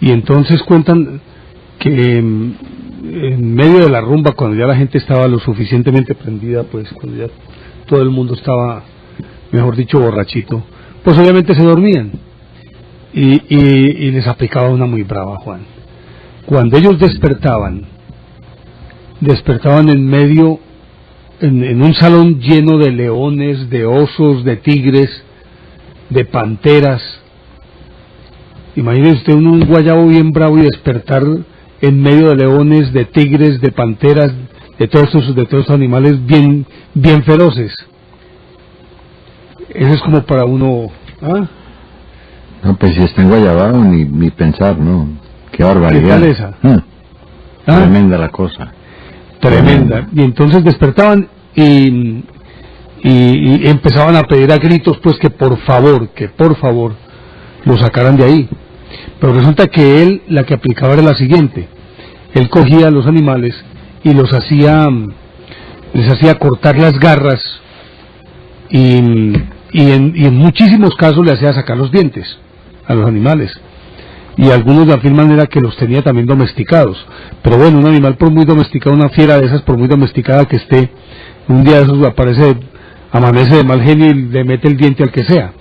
Y entonces cuentan que en medio de la rumba, cuando ya la gente estaba lo suficientemente prendida, pues cuando ya todo el mundo estaba, mejor dicho, borrachito, pues obviamente se dormían y les aplicaba una muy brava, Juan. Cuando ellos despertaban en medio, en un salón lleno de leones, de osos, de tigres, de panteras. Imagínese usted un guayabo bien bravo y despertar en medio de leones, de tigres, de panteras, de todos esos animales bien feroces. Eso es como para uno... ¿ah? No, pues si está en Guayabao, ni pensar, ¿no? Qué barbaridad. ¿Qué tal esa? ¿Ah? Tremenda la cosa. Tremenda. Y entonces despertaban y empezaban a pedir a gritos, pues que por favor lo sacaran de ahí. Pero resulta que él, la que aplicaba era la siguiente: él cogía a los animales y les hacía cortar las garras y en muchísimos casos le hacía sacar los dientes a los animales, y algunos afirman era que los tenía también domesticados. Pero bueno, un animal por muy domesticado, una fiera de esas por muy domesticada que esté, un día de esos amanece de mal genio y le mete el diente al que sea.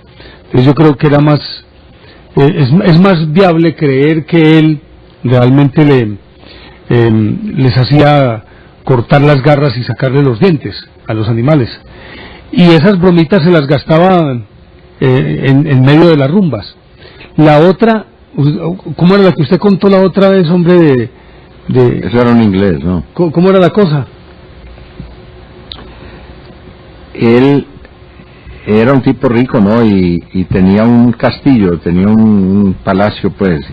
Entonces yo creo que era más es más viable creer que él realmente les hacía cortar las garras y sacarle los dientes a los animales, y esas bromitas se las gastaba en medio de las rumbas. La otra, ¿cómo era la que usted contó la otra vez, hombre? Eso era un inglés, ¿no? ¿Cómo era la cosa? Él era un tipo rico, ¿no? Y tenía un castillo, tenía un palacio, pues.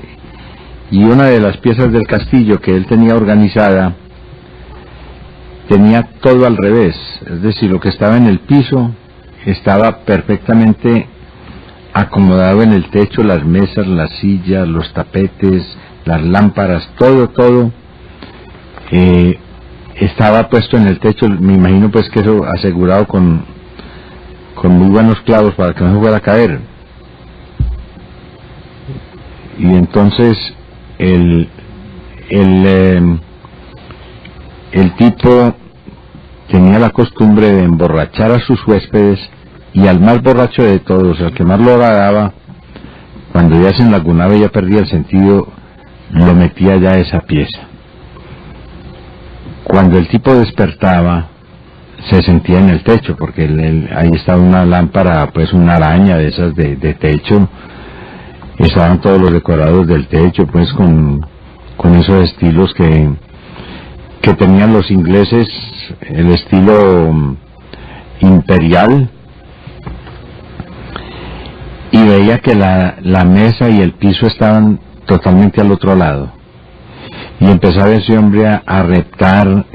Y una de las piezas del castillo que él tenía organizada tenía todo al revés. Es decir, lo que estaba en el piso estaba perfectamente acomodado en el techo, las mesas, las sillas, los tapetes, las lámparas, todo estaba puesto en el techo. Me imagino pues que eso asegurado con muy buenos clavos para que no se fuera a caer. Y entonces el tipo tenía la costumbre de emborrachar a sus huéspedes, y al más borracho de todos, al que más lo agradaba, cuando ya se enlagunaba y ya perdía el sentido, lo metía ya a esa pieza. Cuando el tipo despertaba, se sentía en el techo, porque ahí estaba una lámpara, pues una araña de esas de techo, estaban todos los decorados del techo, pues con esos estilos que tenían los ingleses, el estilo imperial, y veía que la mesa y el piso estaban totalmente al otro lado, y empezaba ese hombre a reptar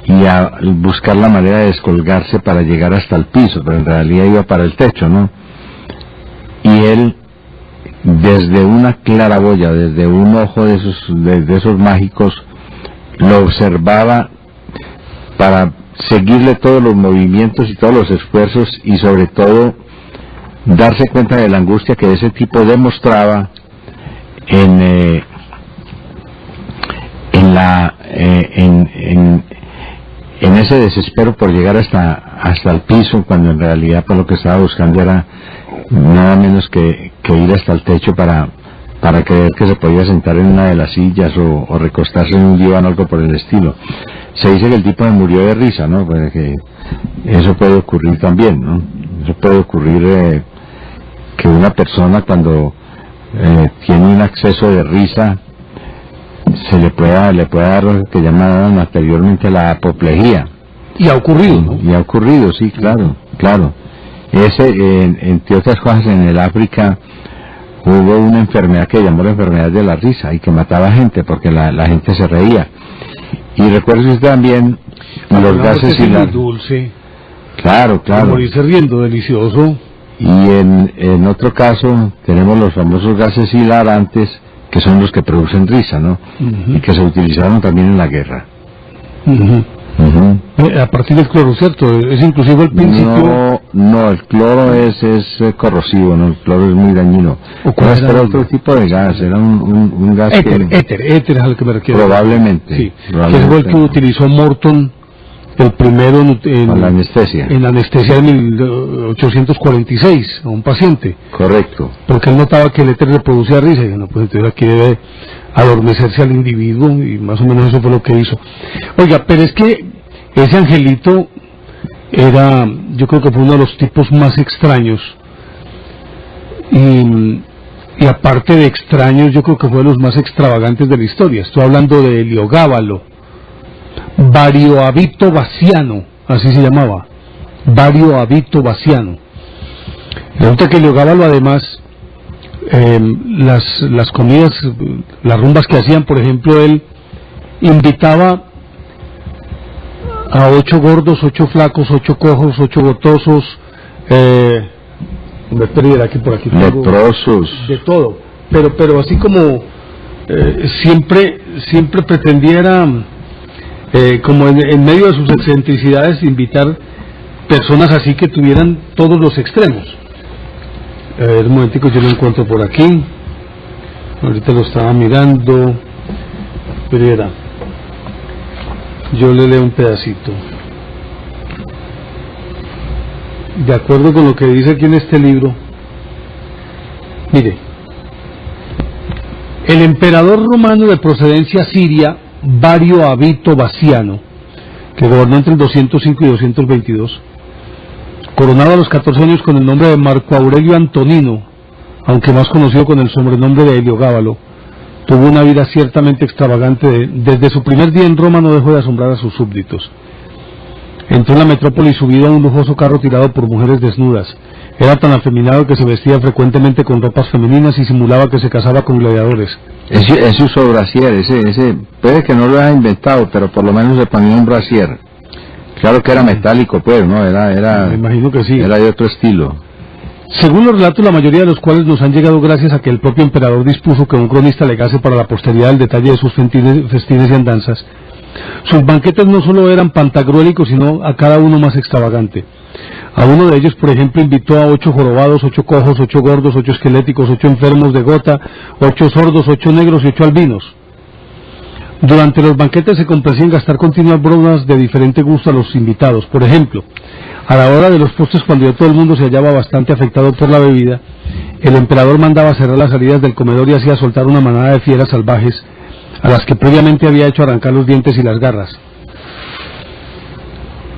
y a buscar la manera de descolgarse para llegar hasta el piso, pero en realidad iba para el techo, ¿no? Y él, desde una claraboya, desde un ojo de esos mágicos, lo observaba para seguirle todos los movimientos y todos los esfuerzos, y sobre todo darse cuenta de la angustia que ese tipo demostraba en ese desespero por llegar hasta el piso, cuando en realidad pues lo que estaba buscando era nada menos que ir hasta el techo para creer que se podía sentar en una de las sillas o recostarse en un diván o algo por el estilo. Se dice que el tipo murió de risa, ¿no? Pues que eso puede ocurrir también, ¿no? Eso puede ocurrir, que una persona cuando tiene un acceso de risa se le pueda dar lo que llamaban anteriormente la apoplejía. Y ha ocurrido, ¿no? Y ha ocurrido, sí, claro. Entre otras cosas, en el África hubo una enfermedad que llamó la enfermedad de la risa, y que mataba gente porque la gente se reía. Y recuerde usted también los gases hilarantes. Dulce. Claro. Morirse riendo, delicioso. Y en otro caso tenemos los famosos gases hilarantes, que son los que producen risa, ¿no? Y que se utilizaron también en la guerra. A partir del cloro, ¿cierto? Es inclusive el principio... no, el cloro es corrosivo, no, el cloro es muy dañino. ¿Cuál era otro tipo de gas? Era un gas éter es a lo que me refiero. Probablemente. Sí, probablemente, que es el que utilizó Morton, el primero en la anestesia. En anestesia en 1846 a un paciente. Correcto. Porque él notaba que el éter reproducía risa y dijo, no, pues entonces aquí debe adormecerse al individuo, y más o menos eso fue lo que hizo. Oiga, pero es que ese angelito era, yo creo que fue uno de los tipos más extraños, y aparte de extraños, yo creo que fue de los más extravagantes de la historia. Estoy hablando de Heliogábalo, Varioavito Baciano, así se llamaba, Varioavito Baciano. Resulta que Heliogábalo, además, las comidas, las rumbas que hacían, por ejemplo, él invitaba a 8 gordos, 8 flacos, 8 cojos, 8 gotosos, me perderá aquí por aquí, leprosos, de todo, pero así como siempre pretendiera, como en medio de sus excentricidades, invitar personas así que tuvieran todos los extremos. Un momentico, yo lo encuentro por aquí, ahorita lo estaba mirando, pero yo le leo un pedacito. De acuerdo con lo que dice aquí en este libro, mire, el emperador romano de procedencia siria, Varioavito Baciano, que gobernó entre el 205 y 222, coronado a los 14 años con el nombre de Marco Aurelio Antonino, aunque más conocido con el sobrenombre de Heliogábalo, tuvo una vida ciertamente extravagante. Desde su primer día en Roma no dejó de asombrar a sus súbditos. Entró en la metrópoli subido a un lujoso carro tirado por mujeres desnudas. Era tan afeminado que se vestía frecuentemente con ropas femeninas y simulaba que se casaba con gladiadores. Ese usó brasier, ese puede que no lo haya inventado, pero por lo menos se ponía un brasier. Claro que era metálico, pues, ¿no? Me imagino que sí. Era de otro estilo. Según los relatos, la mayoría de los cuales nos han llegado gracias a que el propio emperador dispuso que un cronista legase para la posteridad el detalle de sus festines y andanzas, sus banquetes no solo eran pantagruélicos, sino a cada uno más extravagante. A uno de ellos, por ejemplo, invitó a 8 jorobados, 8 cojos, 8 gordos, 8 esqueléticos, 8 enfermos de gota, 8 sordos, 8 negros y 8 albinos. Durante los banquetes se complacía en gastar continuas bromas de diferente gusto a los invitados. Por ejemplo, a la hora de los postres, cuando ya todo el mundo se hallaba bastante afectado por la bebida, el emperador mandaba cerrar las salidas del comedor y hacía soltar una manada de fieras salvajes a las que previamente había hecho arrancar los dientes y las garras.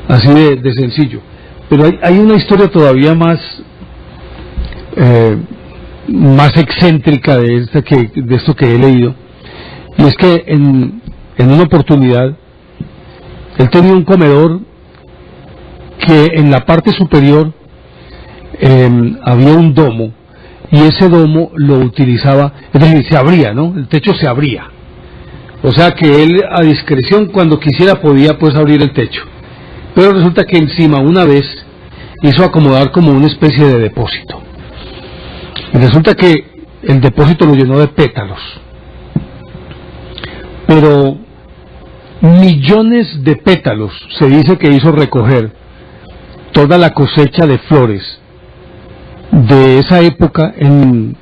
Así de sencillo. Pero hay una historia todavía más excéntrica de esto que he leído, y es que en una oportunidad él tenía un comedor que en la parte superior había un domo, y ese domo lo utilizaba, es decir, se abría, ¿no? El techo se abría, o sea que él a discreción cuando quisiera podía pues abrir el techo, pero resulta que encima una vez hizo acomodar como una especie de depósito, y resulta que el depósito lo llenó de pétalos, pero millones de pétalos se dice que hizo recoger toda la cosecha de flores de esa época en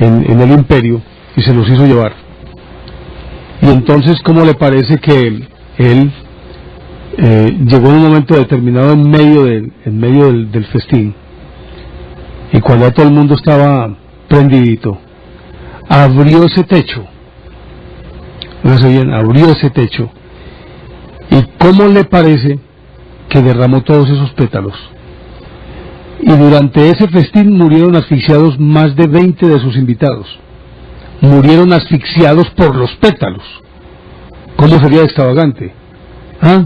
el imperio, y se los hizo llevar. Y entonces, ¿cómo le parece que él llegó en un momento determinado en medio del festín, y cuando ya todo el mundo estaba prendidito, abrió ese techo? Abrió ese techo, y ¿cómo le parece que derramó todos esos pétalos? Y durante ese festín murieron asfixiados más de 20 de sus invitados. Murieron asfixiados por los pétalos. ¿Cómo sería extravagante? ¿Ah?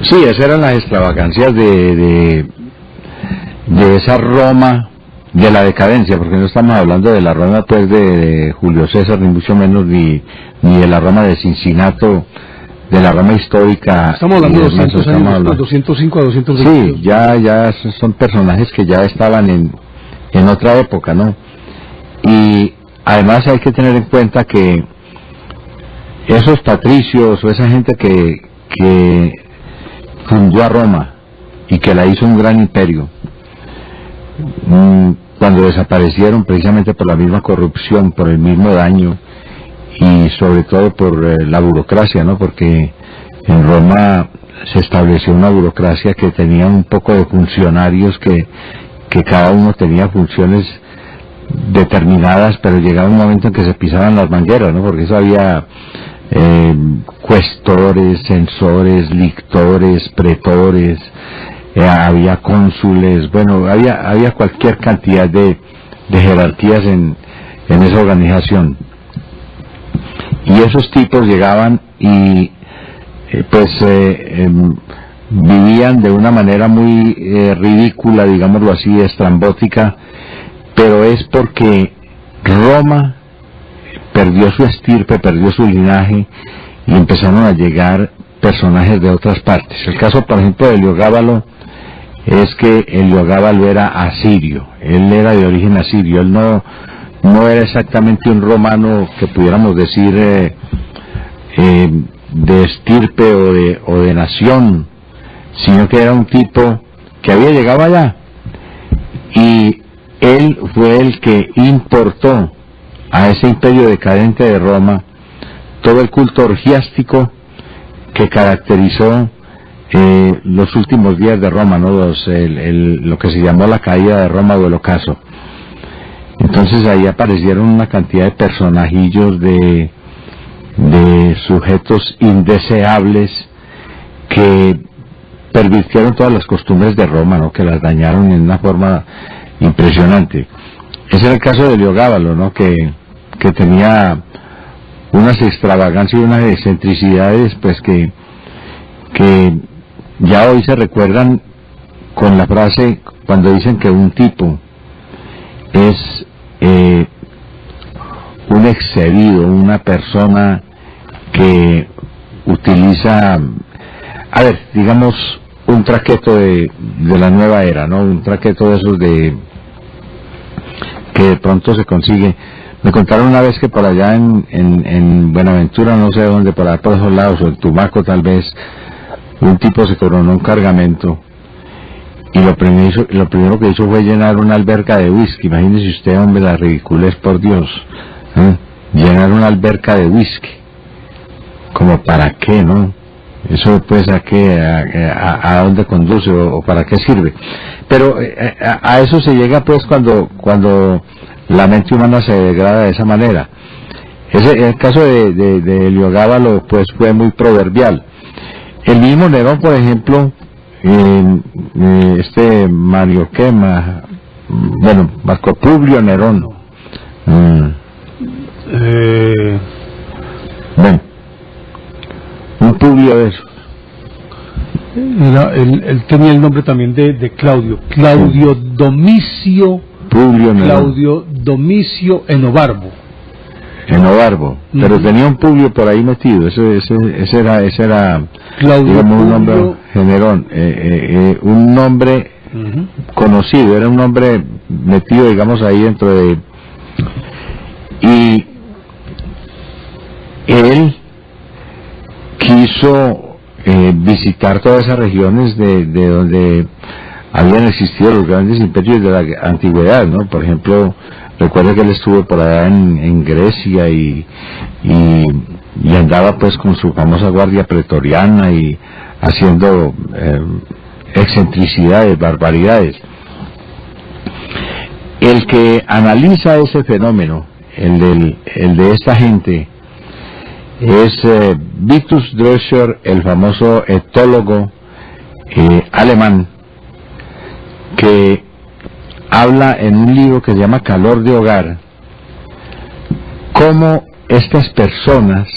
Sí, esas eran las extravagancias de esa Roma de la decadencia, porque no estamos hablando de la Roma pues de Julio César, ni mucho menos ni de la Roma de Cincinnato, de la Roma histórica. Estamos hablando de 200 años, 205 a 222. Sí, ya son personajes que ya estaban en otra época, ¿no? Y además hay que tener en cuenta que esos patricios o esa gente que fundó a Roma y que la hizo un gran imperio, cuando desaparecieron precisamente por la misma corrupción, por el mismo daño y sobre todo por la burocracia, ¿no? Porque en Roma se estableció una burocracia que tenía un poco de funcionarios que cada uno tenía funciones determinadas, pero llegaba un momento en que se pisaban las mangueras, ¿no? Porque eso había cuestores, censores, lictores, pretores, había cónsules, bueno, había cualquier cantidad de jerarquías en esa organización. Y esos tipos llegaban y vivían de una manera muy ridícula, digámoslo así, estrambótica, pero es porque Roma perdió su estirpe, perdió su linaje y empezaron a llegar personajes de otras partes. El caso, por ejemplo, de Heliogábalo es que Heliogábalo era asirio, él era de origen asirio, él no era exactamente un romano que pudiéramos decir de estirpe o de nación, sino que era un tipo que había llegado allá y él fue el que importó a ese imperio decadente de Roma todo el culto orgiástico que caracterizó los últimos días de Roma, ¿no? Lo que se llamó la caída de Roma o el ocaso. Entonces ahí aparecieron una cantidad de personajillos, de sujetos indeseables que pervirtieron todas las costumbres de Roma, ¿no? Que las dañaron en una forma impresionante. Ese era el caso de Heliogábalo, ¿no? Que tenía unas extravagancias y unas excentricidades, pues que ya hoy se recuerdan con la frase cuando dicen que un tipo es un excedido, una persona que utiliza, a ver, digamos, un traqueto de la nueva era, ¿no? Un traqueto de esos que de pronto se consigue. Me contaron una vez que por allá en Buenaventura, no sé dónde, por allá por esos lados, o en Tumaco tal vez, un tipo se coronó un cargamento y lo primero que hizo fue llenar una alberca de whisky. Imagínese usted, hombre, la ridiculez, por Dios, llenar una alberca de whisky, como para qué, ¿no? Eso pues a qué, a dónde conduce o para qué sirve. Pero a eso se llega pues cuando la mente humana se degrada de esa manera. El caso de Heliogábalo pues fue muy proverbial. El mismo Nerón, por ejemplo, Marco Publio Nerón, bueno, un Publio de esos. Él tenía el nombre también de Claudio Domicio Publio Nerón. Claudio Domicio Enobarbo, pero tenía un Publio por ahí metido. Ese era Claudio, digamos, un nombre generón, un nombre conocido, era un nombre metido, digamos, ahí dentro de... Y él quiso visitar todas esas regiones de donde habían existido los grandes imperios de la antigüedad, ¿no? Por ejemplo, recuerda que él estuvo por allá en Grecia y andaba pues con su famosa guardia pretoriana y haciendo excentricidades, barbaridades. El que analiza ese fenómeno, el de esta gente, es Vitus Drescher, el famoso etólogo alemán, que habla en un libro que se llama Calor de Hogar, cómo estas personas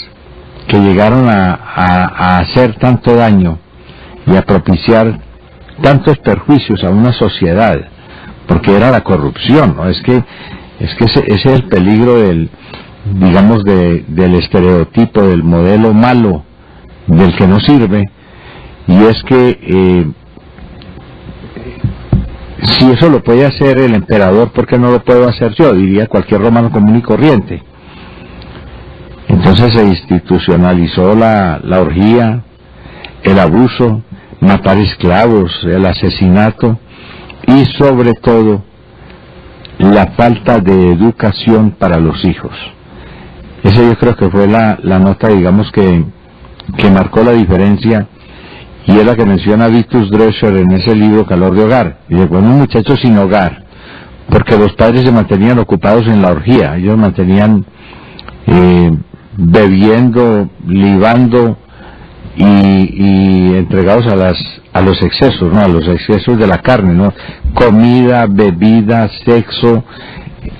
que llegaron a hacer tanto daño y a propiciar tantos perjuicios a una sociedad, porque era la corrupción, ¿no? Es que ese es el peligro del estereotipo, del modelo malo, del que no sirve, y es que si eso lo puede hacer el emperador, ¿por qué no lo puedo hacer yo? Diría cualquier romano común y corriente. Entonces se institucionalizó la orgía, el abuso, matar esclavos, el asesinato y sobre todo la falta de educación para los hijos. Esa yo creo que fue la nota, digamos, que marcó la diferencia, y es la que menciona Vitus Drescher en ese libro Calor de Hogar. Y con un muchacho sin hogar, porque los padres se mantenían ocupados en la orgía, ellos mantenían bebiendo, libando y entregados a los excesos, ¿no? A los excesos de la carne, ¿no? Comida, bebida, sexo,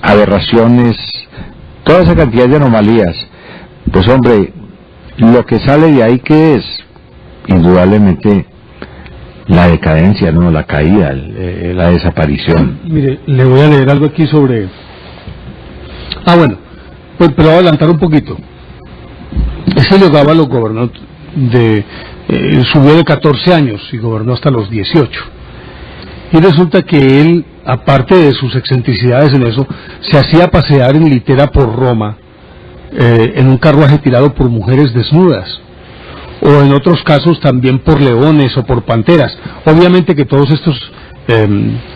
aberraciones, toda esa cantidad de anomalías. Pues hombre, lo que sale de ahí, ¿qué es? Indudablemente la decadencia, ¿no? La caída, la desaparición. Mire, le voy a leer algo aquí sobre... bueno, pues pero voy a adelantar un poquito. Helio Gábalo gobernó subió de 14 años y gobernó hasta los 18. Y resulta que él, aparte de sus excentricidades en eso, se hacía pasear en litera por Roma, en un carruaje tirado por mujeres desnudas, o en otros casos también por leones o por panteras. Obviamente que todos estos,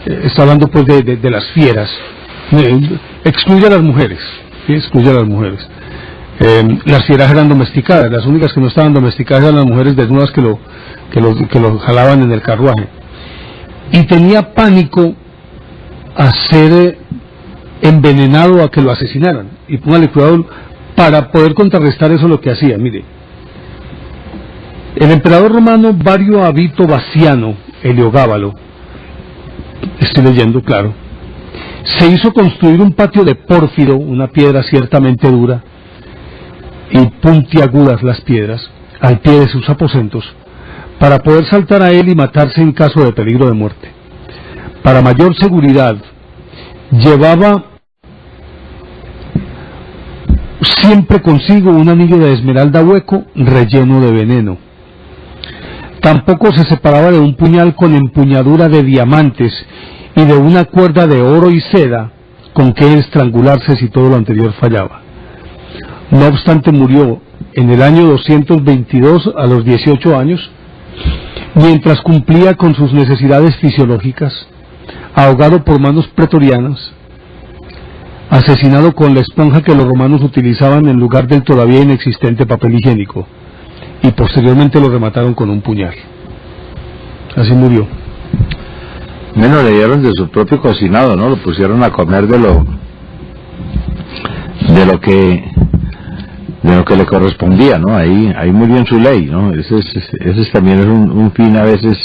está hablando pues de las fieras, excluye a las mujeres, ¿sí? Excluye a las mujeres. Las fieras eran domesticadas, las únicas que no estaban domesticadas eran las mujeres desnudas que lo jalaban en el carruaje. Y tenía pánico a ser envenenado, a que lo asesinaran. Y póngale cuidado, para poder contrarrestar eso lo que hacía, mire. El emperador romano Vario Avito Baciano, Heliogábalo, estoy leyendo, claro, se hizo construir un patio de pórfido, una piedra ciertamente dura, y puntiagudas las piedras, al pie de sus aposentos, para poder saltar a él y matarse en caso de peligro de muerte. Para mayor seguridad, llevaba siempre consigo un anillo de esmeralda hueco relleno de veneno. Tampoco se separaba de un puñal con empuñadura de diamantes y de una cuerda de oro y seda con que estrangularse si todo lo anterior fallaba. No obstante, murió en el año 222 a los 18 años, mientras cumplía con sus necesidades fisiológicas, ahogado por manos pretorianas, asesinado con la esponja que los romanos utilizaban en lugar del todavía inexistente papel higiénico, y posteriormente lo remataron con un puñal. Así murió. Menos le dieron de su propio cocinado, ¿no? Lo pusieron a comer de lo que le correspondía, ¿no? Ahí murió en su ley, ¿no? Ese también es un fin a veces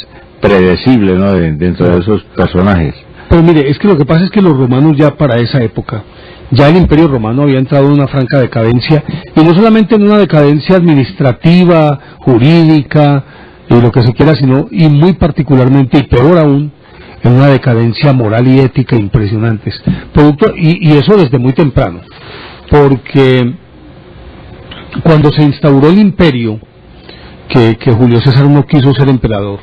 predecible, ¿no? Dentro de esos personajes. Pero mire, es que lo que pasa es que los romanos ya para esa época, ya el Imperio Romano había entrado en una franca decadencia, y no solamente en una decadencia administrativa, jurídica, y lo que se quiera, sino, y muy particularmente, y peor aún, en una decadencia moral y ética impresionantes. Y eso desde muy temprano, porque cuando se instauró el imperio, que Julio César no quiso ser emperador,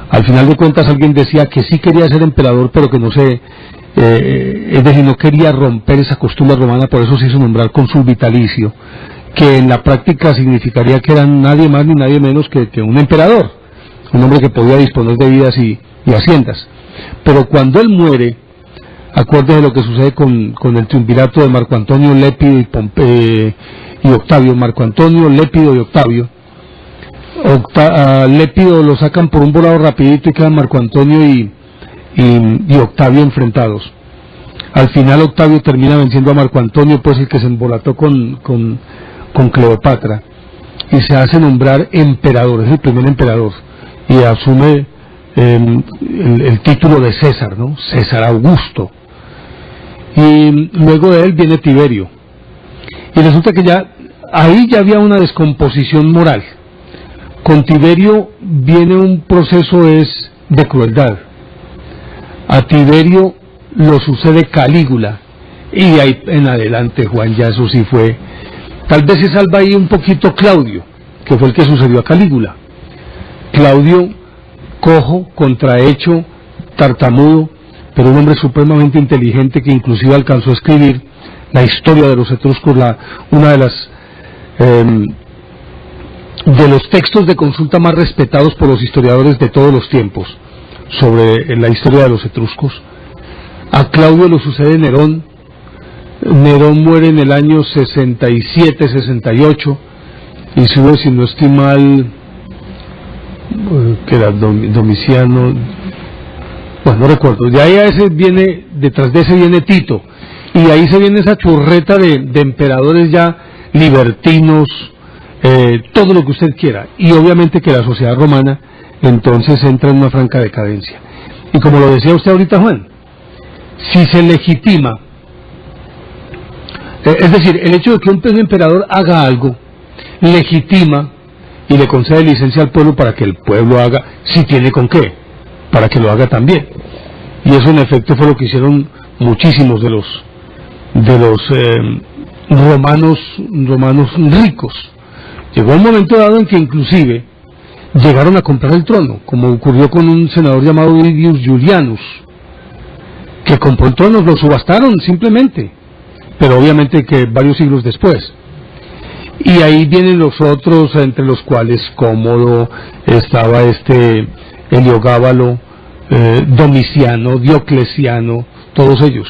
al final de cuentas alguien decía que sí quería ser emperador, pero que no se... es decir, no quería romper esa costumbre romana, por eso se hizo nombrar cónsul vitalicio, que en la práctica significaría que era nadie más ni nadie menos que un emperador, un hombre que podía disponer de vidas y haciendas. Pero cuando él muere, acuérdese de lo que sucede con el triunvirato de Marco Antonio, Lépido y Octavio. Marco Antonio, Lépido y Octavio. Lépido lo sacan por un volado rapidito y quedan Marco Antonio y Octavio enfrentados. Al final Octavio termina venciendo a Marco Antonio, pues el que se embolató con Cleopatra, y se hace nombrar emperador, es el primer emperador, y asume el título de César, ¿no? César Augusto. Y luego de él viene Tiberio, y resulta que ahí ya había una descomposición moral. Con Tiberio viene un proceso de crueldad. A Tiberio lo sucede Calígula, y de ahí en adelante, Juan, ya eso sí fue, tal vez se salva ahí un poquito Claudio, que fue el que sucedió a Calígula. Claudio, cojo, contrahecho, tartamudo, pero un hombre supremamente inteligente, que inclusive alcanzó a escribir la historia de los etruscos, una de las de los textos de consulta más respetados por los historiadores de todos los tiempos sobre la historia de los etruscos. A Claudio lo sucede Nerón. Nerón muere en el año 67-68 y sube, si no estoy mal, que era Domiciano, bueno, no recuerdo. De ahí a ese viene, detrás de ese viene Tito, y de ahí se viene esa churreta de emperadores ya libertinos, todo lo que usted quiera, y obviamente que la sociedad romana entonces entra en una franca decadencia. Y como lo decía usted ahorita, Juan, si se legitima, es decir, el hecho de que un emperador haga algo, legitima y le concede licencia al pueblo para que el pueblo haga, si tiene con qué, para que lo haga también. Y eso en efecto fue lo que hicieron muchísimos de los romanos ricos. Llegó un momento dado en que inclusive llegaron a comprar el trono, como ocurrió con un senador llamado Livius Julianus, que compró el trono, lo subastaron simplemente, pero obviamente que varios siglos después. Y ahí vienen los otros, entre los cuales Cómodo, estaba Heliogábalo, Domiciano, Diocleciano, todos ellos.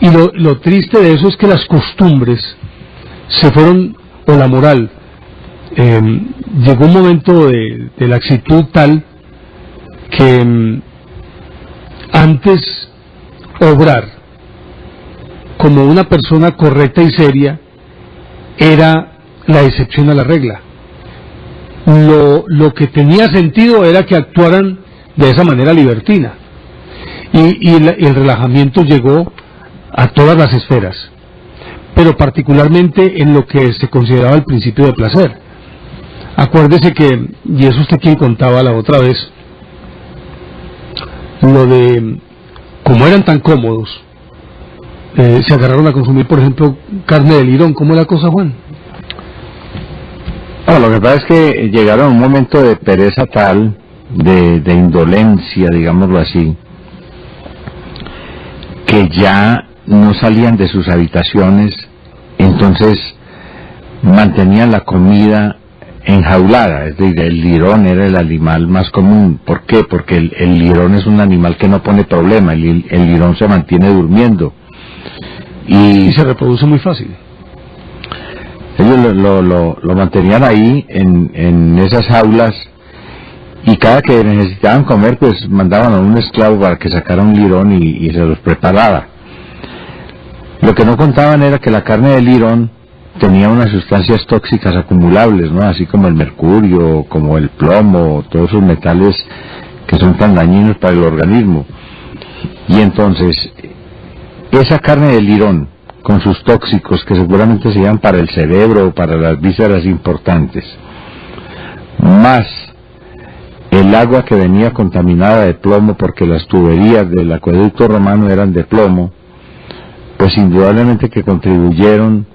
Y lo triste de eso es que las costumbres se fueron, o la moral, llegó un momento de laxitud tal que antes obrar como una persona correcta y seria era la excepción a la regla. Lo que tenía sentido era que actuaran de esa manera libertina, y el relajamiento llegó a todas las esferas, pero particularmente en lo que se consideraba el principio de placer. Acuérdese que, y eso usted quien contaba la otra vez, lo de como eran tan cómodos, se agarraron a consumir, por ejemplo, carne de lirón. ¿Cómo es la cosa, Juan? No, lo que pasa es que llegaron a un momento de pereza tal, de indolencia, digámoslo así, que ya no salían de sus habitaciones, entonces mantenían la comida enjaulada. Es decir, el lirón era el animal más común. ¿Por qué? Porque el lirón es un animal que no pone problema, el lirón se mantiene durmiendo y se reproduce muy fácil. Ellos lo mantenían ahí en esas jaulas, y cada que necesitaban comer pues mandaban a un esclavo para que sacara un lirón y se los preparara. Lo que no contaban era que la carne del lirón tenía unas sustancias tóxicas acumulables, ¿no? Así como el mercurio, como el plomo, todos esos metales que son tan dañinos para el organismo. Y entonces esa carne del lirón, con sus tóxicos, que seguramente se llaman para el cerebro o para las vísceras importantes, más el agua que venía contaminada de plomo, porque las tuberías del acueducto romano eran de plomo, pues indudablemente que contribuyeron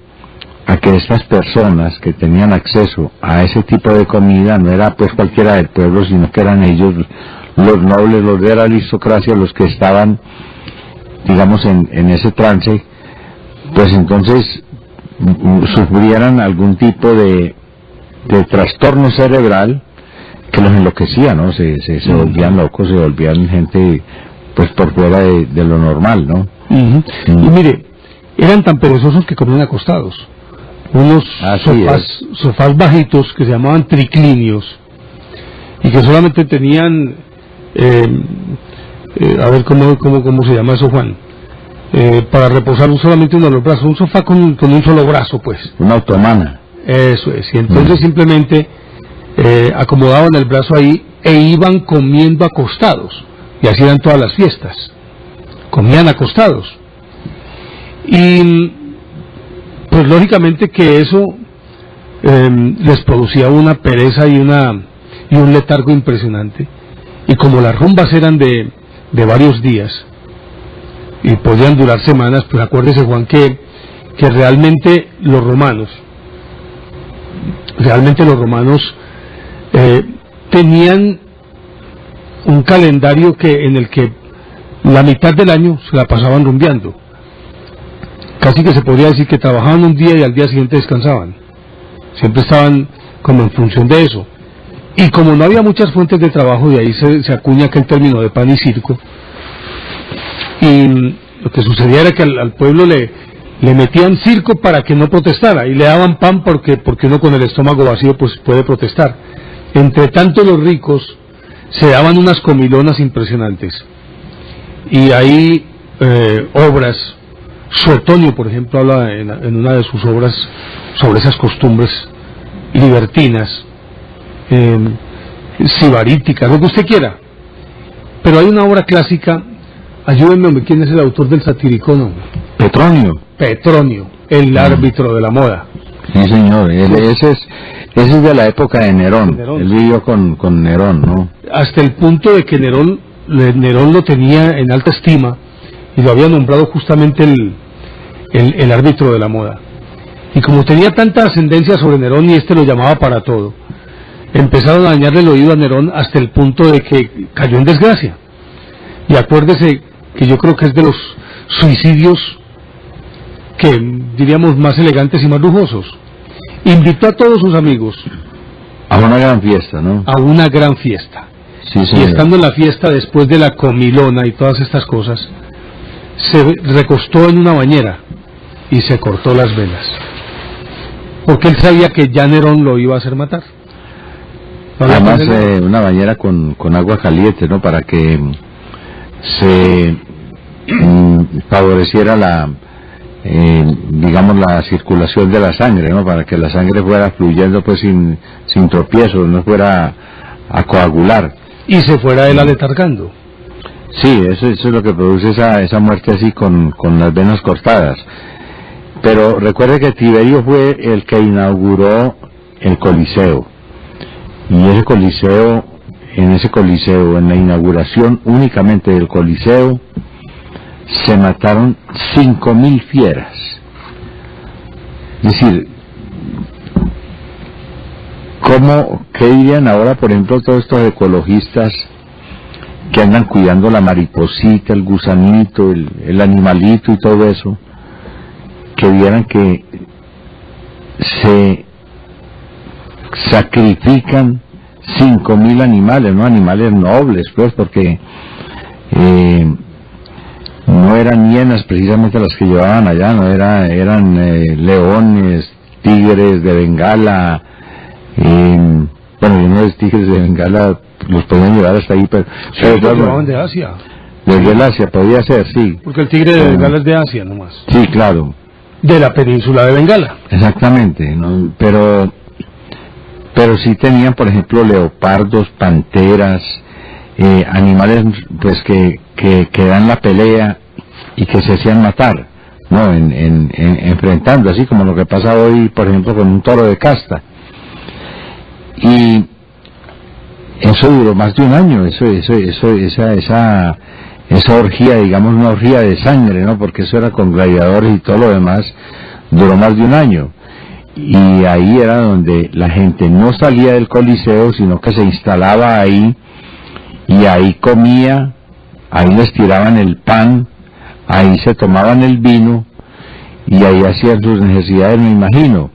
a que estas personas que tenían acceso a ese tipo de comida, no era pues cualquiera del pueblo, sino que eran ellos, los nobles, los de la aristocracia, los que estaban, digamos, en ese trance, pues entonces sufrieran algún tipo de trastorno cerebral que los enloquecía, ¿no? Se volvían locos, se volvían gente pues por fuera de lo normal, ¿no? Y mire, eran tan perezosos que comían acostados. Unos sofás bajitos que se llamaban triclinios, y que solamente tenían, a ver cómo se llama eso, Juan, para reposar solamente uno de los brazos, un sofá con un solo brazo, pues. Una otomana. Eso es, y entonces simplemente acomodaban el brazo ahí e iban comiendo acostados, y así eran todas las fiestas, comían acostados. Y pues lógicamente que eso les producía una pereza y un letargo impresionante, y como las rumbas eran de varios días y podían durar semanas, pues acuérdese, Juan, que realmente los romanos tenían un calendario en el que la mitad del año se la pasaban rumbeando. Casi que se podría decir que trabajaban un día y al día siguiente descansaban. Siempre estaban como en función de eso. Y como no había muchas fuentes de trabajo, de ahí se acuña aquel término de pan y circo. Y lo que sucedía era que al pueblo le metían circo para que no protestara, y le daban pan porque uno con el estómago vacío pues puede protestar. Entre tanto, los ricos se daban unas comilonas impresionantes. Y hay obras, Suetonio, por ejemplo, habla en una de sus obras sobre esas costumbres libertinas, sibaríticas, lo que usted quiera. Pero hay una obra clásica, ayúdenme, ¿quién es el autor del Satiricón? Petronio, el árbitro de la moda. Sí, señor, ese es de la época de Nerón. Él vivió con Nerón, ¿no? Hasta el punto de que Nerón lo tenía en alta estima, y lo había nombrado justamente el árbitro de la moda. Y como tenía tanta ascendencia sobre Nerón, y lo llamaba para todo, empezaron a dañarle el oído a Nerón hasta el punto de que cayó en desgracia. Y acuérdese que yo creo que es de los suicidios que diríamos más elegantes y más lujosos. Invitó a todos sus amigos a una gran fiesta, ¿no? A una gran fiesta. Sí, y estando en la fiesta, después de la comilona y todas estas cosas, se recostó en una bañera y se cortó las venas, porque él sabía que ya Nerón lo iba a hacer matar. Además, una bañera con agua caliente, ¿no? Para que se favoreciera digamos, la circulación de la sangre, ¿no? Para que la sangre fuera fluyendo pues sin tropiezo, no fuera a coagular. Y se fuera él aletargando. Sí, eso es lo que produce esa muerte así con las venas cortadas. Pero recuerde que Tiberio fue el que inauguró el Coliseo. Y en ese Coliseo, en la inauguración únicamente del Coliseo, se mataron 5.000 fieras. Es decir, ¿qué dirían ahora, por ejemplo, todos estos ecologistas que andan cuidando la mariposita, el gusanito, el animalito y todo eso, que vieran que se sacrifican 5.000 animales, no animales nobles, pues, porque no eran hienas precisamente las que llevaban allá, no eran leones, tigres de Bengala, bueno, los tigres de Bengala los podían llevar hasta ahí, pero los llevaban de Asia. Desde el Asia podía ser, sí. Porque el tigre de Bengala es de Asia nomás. Sí, claro. De la península de Bengala. Exactamente, ¿no? Pero sí tenían, por ejemplo, leopardos, panteras, animales pues que dan la pelea y que se hacían matar, ¿no? Enfrentando, así como lo que pasa hoy, por ejemplo, con un toro de casta. Y eso duró más de un año, esa orgía, digamos, una orgía de sangre, ¿no? Porque eso era con gladiadores y todo lo demás, duró más de un año. Y ahí era donde la gente no salía del Coliseo, sino que se instalaba ahí, y ahí comía, ahí les tiraban el pan, ahí se tomaban el vino, y ahí hacían sus necesidades, me imagino.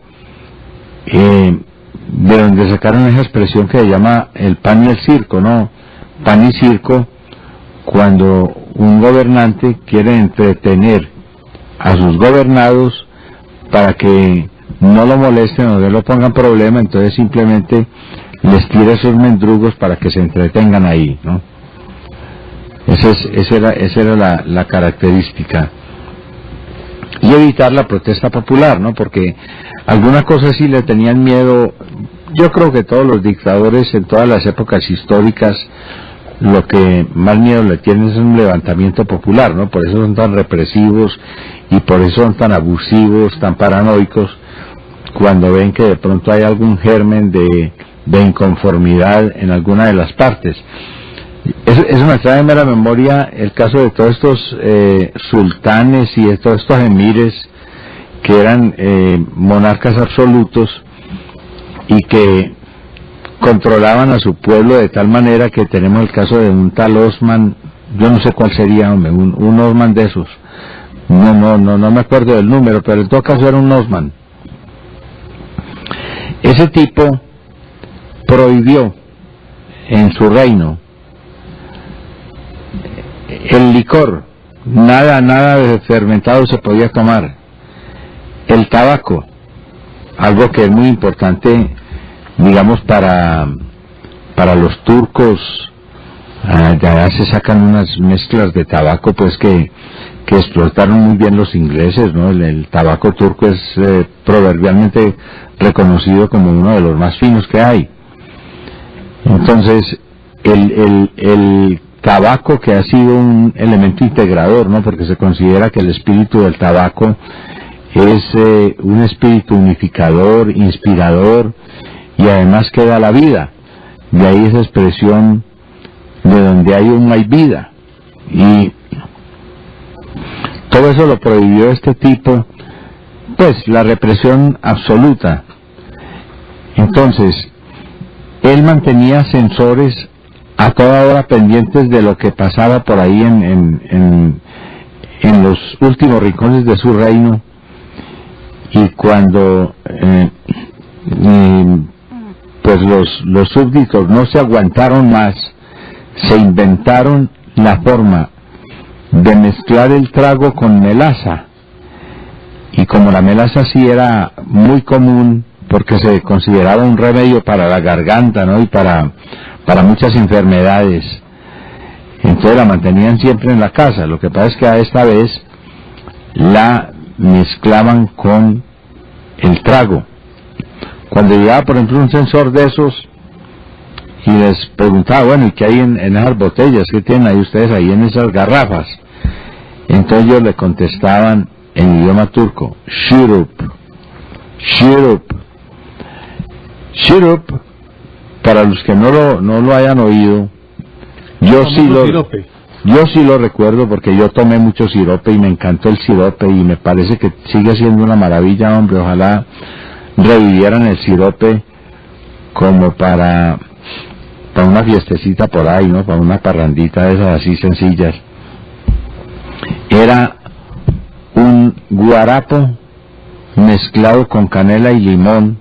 De donde sacaron esa expresión que se llama el pan y el circo, ¿no? Pan y circo, cuando un gobernante quiere entretener a sus gobernados para que no lo molesten o no lo pongan problema, entonces simplemente les tira esos mendrugos para que se entretengan ahí, ¿no? Esa era la característica. Y evitar la protesta popular, ¿no? Porque algunas cosas sí le tenían miedo. Yo creo que todos los dictadores en todas las épocas históricas lo que más miedo le tienen es un levantamiento popular, ¿no? Por eso son tan represivos y por eso son tan abusivos, tan paranoicos, cuando ven que de pronto hay algún germen de inconformidad en alguna de las partes. Eso me trae en la memoria el caso de todos estos sultanes y de todos estos emires que eran monarcas absolutos y que controlaban a su pueblo de tal manera que tenemos el caso de un tal Osman, yo no sé cuál sería, hombre, un Osman de esos, no me acuerdo del número, pero en todo caso era un Osman. Ese tipo prohibió en su reino el licor, nada de fermentado se podía tomar, el tabaco, algo que es muy importante, digamos, para los turcos. De allá se sacan unas mezclas de tabaco pues que explotaron muy bien los ingleses, ¿no? El tabaco turco es proverbialmente reconocido como uno de los más finos que hay. Entonces el tabaco, que ha sido un elemento integrador, ¿no? Porque se considera que el espíritu del tabaco es un espíritu unificador, inspirador, y además que da la vida. De ahí esa expresión, de donde hay humo hay vida. Y todo eso lo prohibió este tipo, pues la represión absoluta. Entonces él mantenía censores a toda hora pendientes de lo que pasaba por ahí en los últimos rincones de su reino, y cuando pues los súbditos no se aguantaron más, se inventaron la forma de mezclar el trago con melaza, y como la melaza sí era muy común porque se consideraba un remedio para la garganta, ¿no? Y para muchas enfermedades, entonces la mantenían siempre en la casa. Lo que pasa es que a esta vez la mezclaban con el trago. Cuando llegaba, por ejemplo, un censor de esos y les preguntaba, bueno, ¿y qué hay en esas botellas? ¿Qué tienen ahí ustedes ahí en esas garrafas? Entonces ellos le contestaban en idioma turco, shurup, shurup. Shurup, para los que no lo hayan oído, yo sí lo recuerdo porque yo tomé mucho sirope y me encantó el sirope, y me parece que sigue siendo una maravilla, hombre. Ojalá revivieran el sirope como para una fiestecita por ahí, ¿no? Para una parrandita de esas así sencillas. Era un guarapo mezclado con canela y limón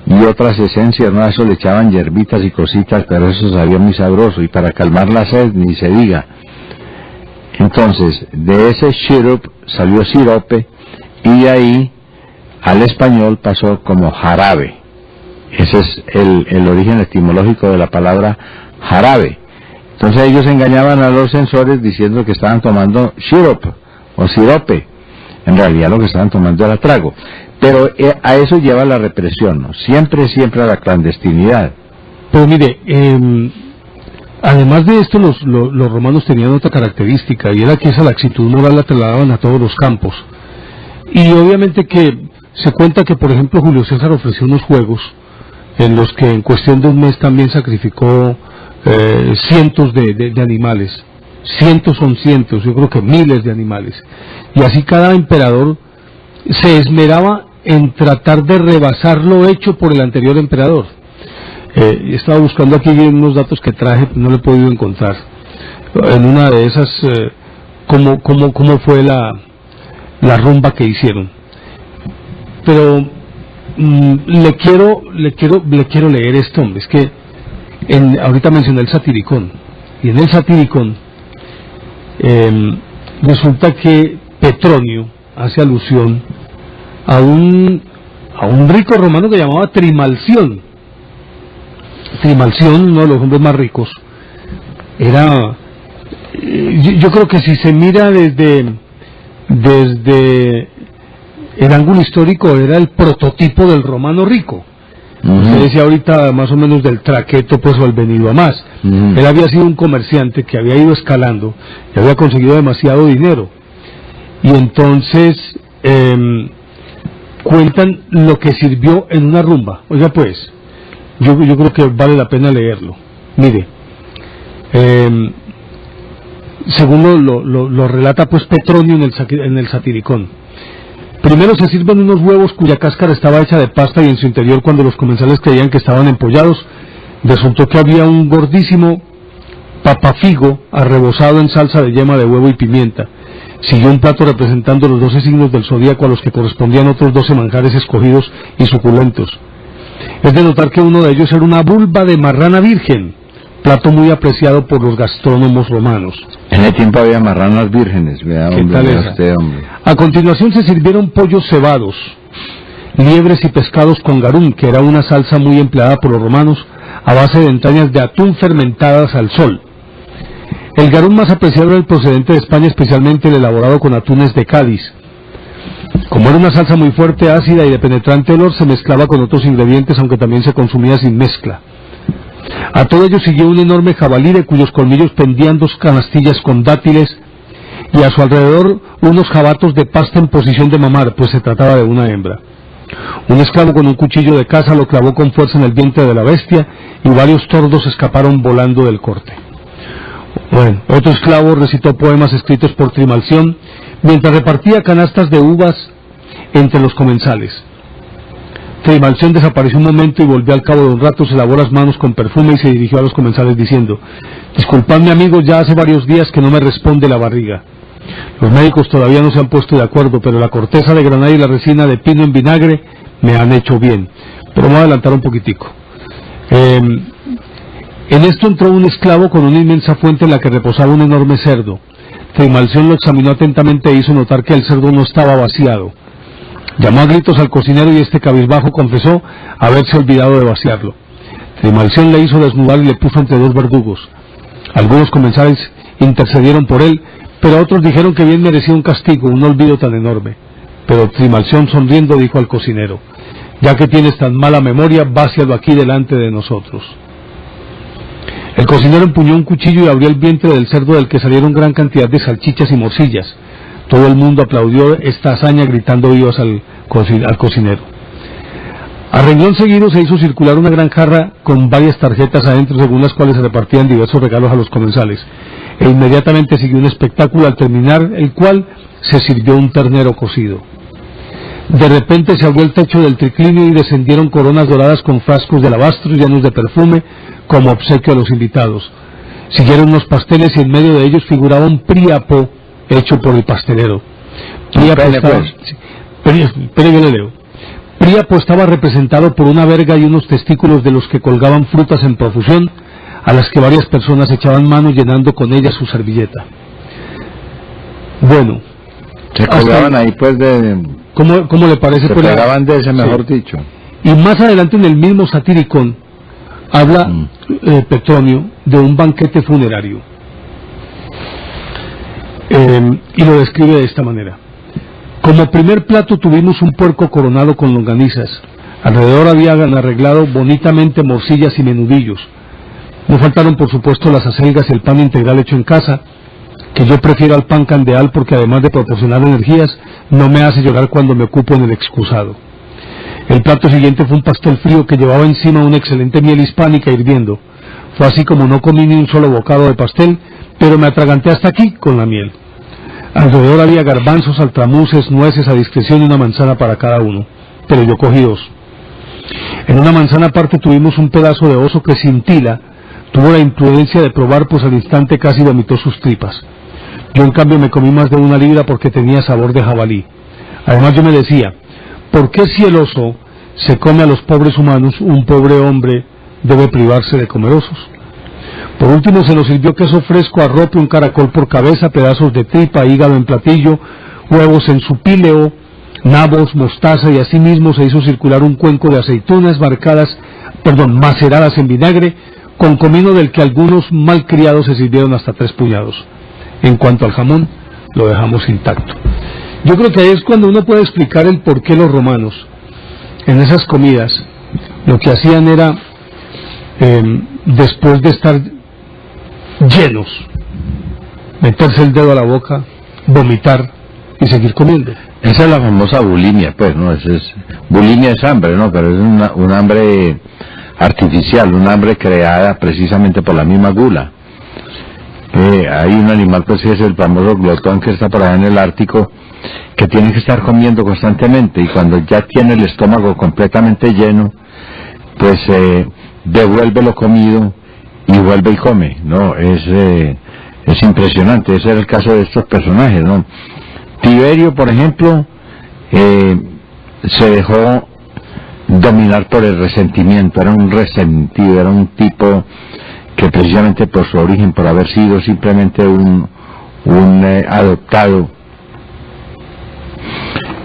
y otras esencias, ¿no? A eso le echaban hierbitas y cositas, pero eso sabía muy sabroso, y para calmar la sed ni se diga. Entonces, de ese sirope salió sirope, y de ahí al español pasó como jarabe. Ese es el origen etimológico de la palabra jarabe. Entonces ellos engañaban a los censores diciendo que estaban tomando sirope o sirope. En realidad lo que estaban tomando era trago. Pero a eso lleva la represión, ¿no? Siempre a la clandestinidad. Pero mire, además de esto, los romanos tenían otra característica, y era que esa laxitud moral la trasladaban a todos los campos. Y obviamente que se cuenta que, por ejemplo, Julio César ofreció unos juegos en los que en cuestión de un mes también sacrificó cientos de animales. Cientos son cientos, yo creo que miles de animales. Y así cada emperador se esmeraba en tratar de rebasar lo hecho por el anterior emperador. Estaba buscando aquí unos datos que traje, no lo he podido encontrar. En una de esas, cómo fue la rumba que hicieron. Pero le quiero leer esto, hombre. Es que ahorita mencioné el Satiricón, y en el Satiricón resulta que Petronio hace alusión a un rico romano que llamaba Trimalción. Trimalción, uno de los hombres más ricos, era, yo creo que si se mira desde el ángulo histórico, era el prototipo del romano rico. Se decía ahorita más o menos del traqueto, pues, o el venido a más. Él había sido un comerciante que había ido escalando y había conseguido demasiado dinero, y entonces cuentan lo que sirvió en una rumba. Oiga, pues, yo creo que vale la pena leerlo. Mire, según lo relata pues Petronio en el Satiricón. Primero se sirven unos huevos cuya cáscara estaba hecha de pasta, y en su interior, cuando los comensales creían que estaban empollados, resultó que había un gordísimo papafigo arrebozado en salsa de yema de huevo y pimienta. Siguió un plato representando los 12 signos del zodíaco, a los que correspondían otros 12 manjares escogidos y suculentos. Es de notar que uno de ellos era una vulva de marrana virgen, plato muy apreciado por los gastrónomos romanos. En ese tiempo había marranas vírgenes, vea, ¿Qué hombre, tal vea esa? usted, hombre. A continuación se sirvieron pollos cebados, liebres y pescados con garum, que era una salsa muy empleada por los romanos a base de entrañas de atún fermentadas al sol. El garum más apreciado era el procedente de España, especialmente el elaborado con atunes de Cádiz. Como era una salsa muy fuerte, ácida y de penetrante olor, se mezclaba con otros ingredientes, aunque también se consumía sin mezcla. A todo ello siguió un enorme jabalí de cuyos colmillos pendían 2 canastillas con dátiles, y a su alrededor unos jabatos de pasta en posición de mamar, pues se trataba de una hembra. Un esclavo con un cuchillo de caza lo clavó con fuerza en el vientre de la bestia, y varios tordos escaparon volando del corte. Bueno, otro esclavo recitó poemas escritos por Trimalción, mientras repartía canastas de uvas entre los comensales. Trimalción desapareció un momento y volvió al cabo de un rato, se lavó las manos con perfume y se dirigió a los comensales diciendo: disculpadme amigos, ya hace varios días que no me responde la barriga. Los médicos todavía no se han puesto de acuerdo, pero la corteza de granada y la resina de pino en vinagre me han hecho bien. Pero me voy a adelantar un poquitico. En esto entró un esclavo con una inmensa fuente en la que reposaba un enorme cerdo. Trimalción lo examinó atentamente e hizo notar que el cerdo no estaba vaciado. Llamó a gritos al cocinero y este cabizbajo confesó haberse olvidado de vaciarlo. Trimalción le hizo desnudar y le puso entre 2 verdugos. Algunos comensales intercedieron por él, pero otros dijeron que bien merecía un castigo, un olvido tan enorme. Pero Trimalción, sonriendo, dijo al cocinero: ya que tienes tan mala memoria, vácialo aquí delante de nosotros. El cocinero empuñó un cuchillo y abrió el vientre del cerdo, del que salieron gran cantidad de salchichas y morcillas. Todo el mundo aplaudió esta hazaña gritando vivas al cocinero. A renglón seguido se hizo circular una gran jarra con varias tarjetas adentro, según las cuales se repartían diversos regalos a los comensales. E inmediatamente siguió un espectáculo, al terminar el cual se sirvió un ternero cocido. De repente se abrió el techo del triclinio y descendieron coronas doradas con frascos de alabastro llenos de perfume como obsequio a los invitados. Siguieron unos pasteles y en medio de ellos figuraba un príapo hecho por el pastelero. Príapo estaba representado por una verga y unos testículos de los que colgaban frutas en profusión, a las que varias personas echaban mano llenando con ellas su servilleta. Bueno, se colgaban ahí pues de... ¿Cómo le parece? Se pegaban de ese, mejor dicho. Y más adelante en el mismo Satiricón habla Petronio de un banquete funerario. Y lo describe de esta manera: como primer plato tuvimos un puerco coronado con longanizas. Alrededor habían arreglado bonitamente morcillas y menudillos. No faltaron por supuesto las acelgas y el pan integral hecho en casa, que yo prefiero al pan candeal porque además de proporcionar energías, no me hace llorar cuando me ocupo en el excusado. El plato siguiente fue un pastel frío que llevaba encima una excelente miel hispánica hirviendo. Fue así como no comí ni un solo bocado de pastel, pero me atraganté hasta aquí con la miel. Alrededor había garbanzos, altramuces, nueces a discreción y una manzana para cada uno, pero yo cogí 2. En una manzana aparte tuvimos un pedazo de oso que Cintila tuvo la imprudencia de probar, pues al instante casi vomitó sus tripas. Yo en cambio me comí más de 1 libra porque tenía sabor de jabalí. Además yo me decía: ¿por qué si el oso se come a los pobres humanos, un pobre hombre debe privarse de comer osos? Por último se nos sirvió queso fresco, arrope, un caracol por cabeza, pedazos de tripa, hígado en platillo, huevos en su píleo, nabos, mostaza, y asimismo se hizo circular un cuenco de aceitunas maceradas en vinagre, con comino del que algunos malcriados se sirvieron hasta 3 puñados. En cuanto al jamón, lo dejamos intacto. Yo creo que ahí es cuando uno puede explicar el por qué los romanos, en esas comidas, lo que hacían era, después de estar llenos, meterse el dedo a la boca, vomitar y seguir comiendo. Esa es la famosa bulimia, pues, ¿no? Bulimia es hambre, ¿no? Pero es un hambre artificial, un hambre creada precisamente por la misma gula. Hay un animal, pues, que es el famoso glotón, que está por allá en el Ártico, que tiene que estar comiendo constantemente, y cuando ya tiene el estómago completamente lleno, pues devuelve lo comido y vuelve y come, ¿no? Es impresionante. Ese era el caso de estos personajes, ¿no? Tiberio, por ejemplo, se dejó dominar por el resentimiento. Era un resentido, era un tipo que precisamente por su origen, por haber sido simplemente un adoptado,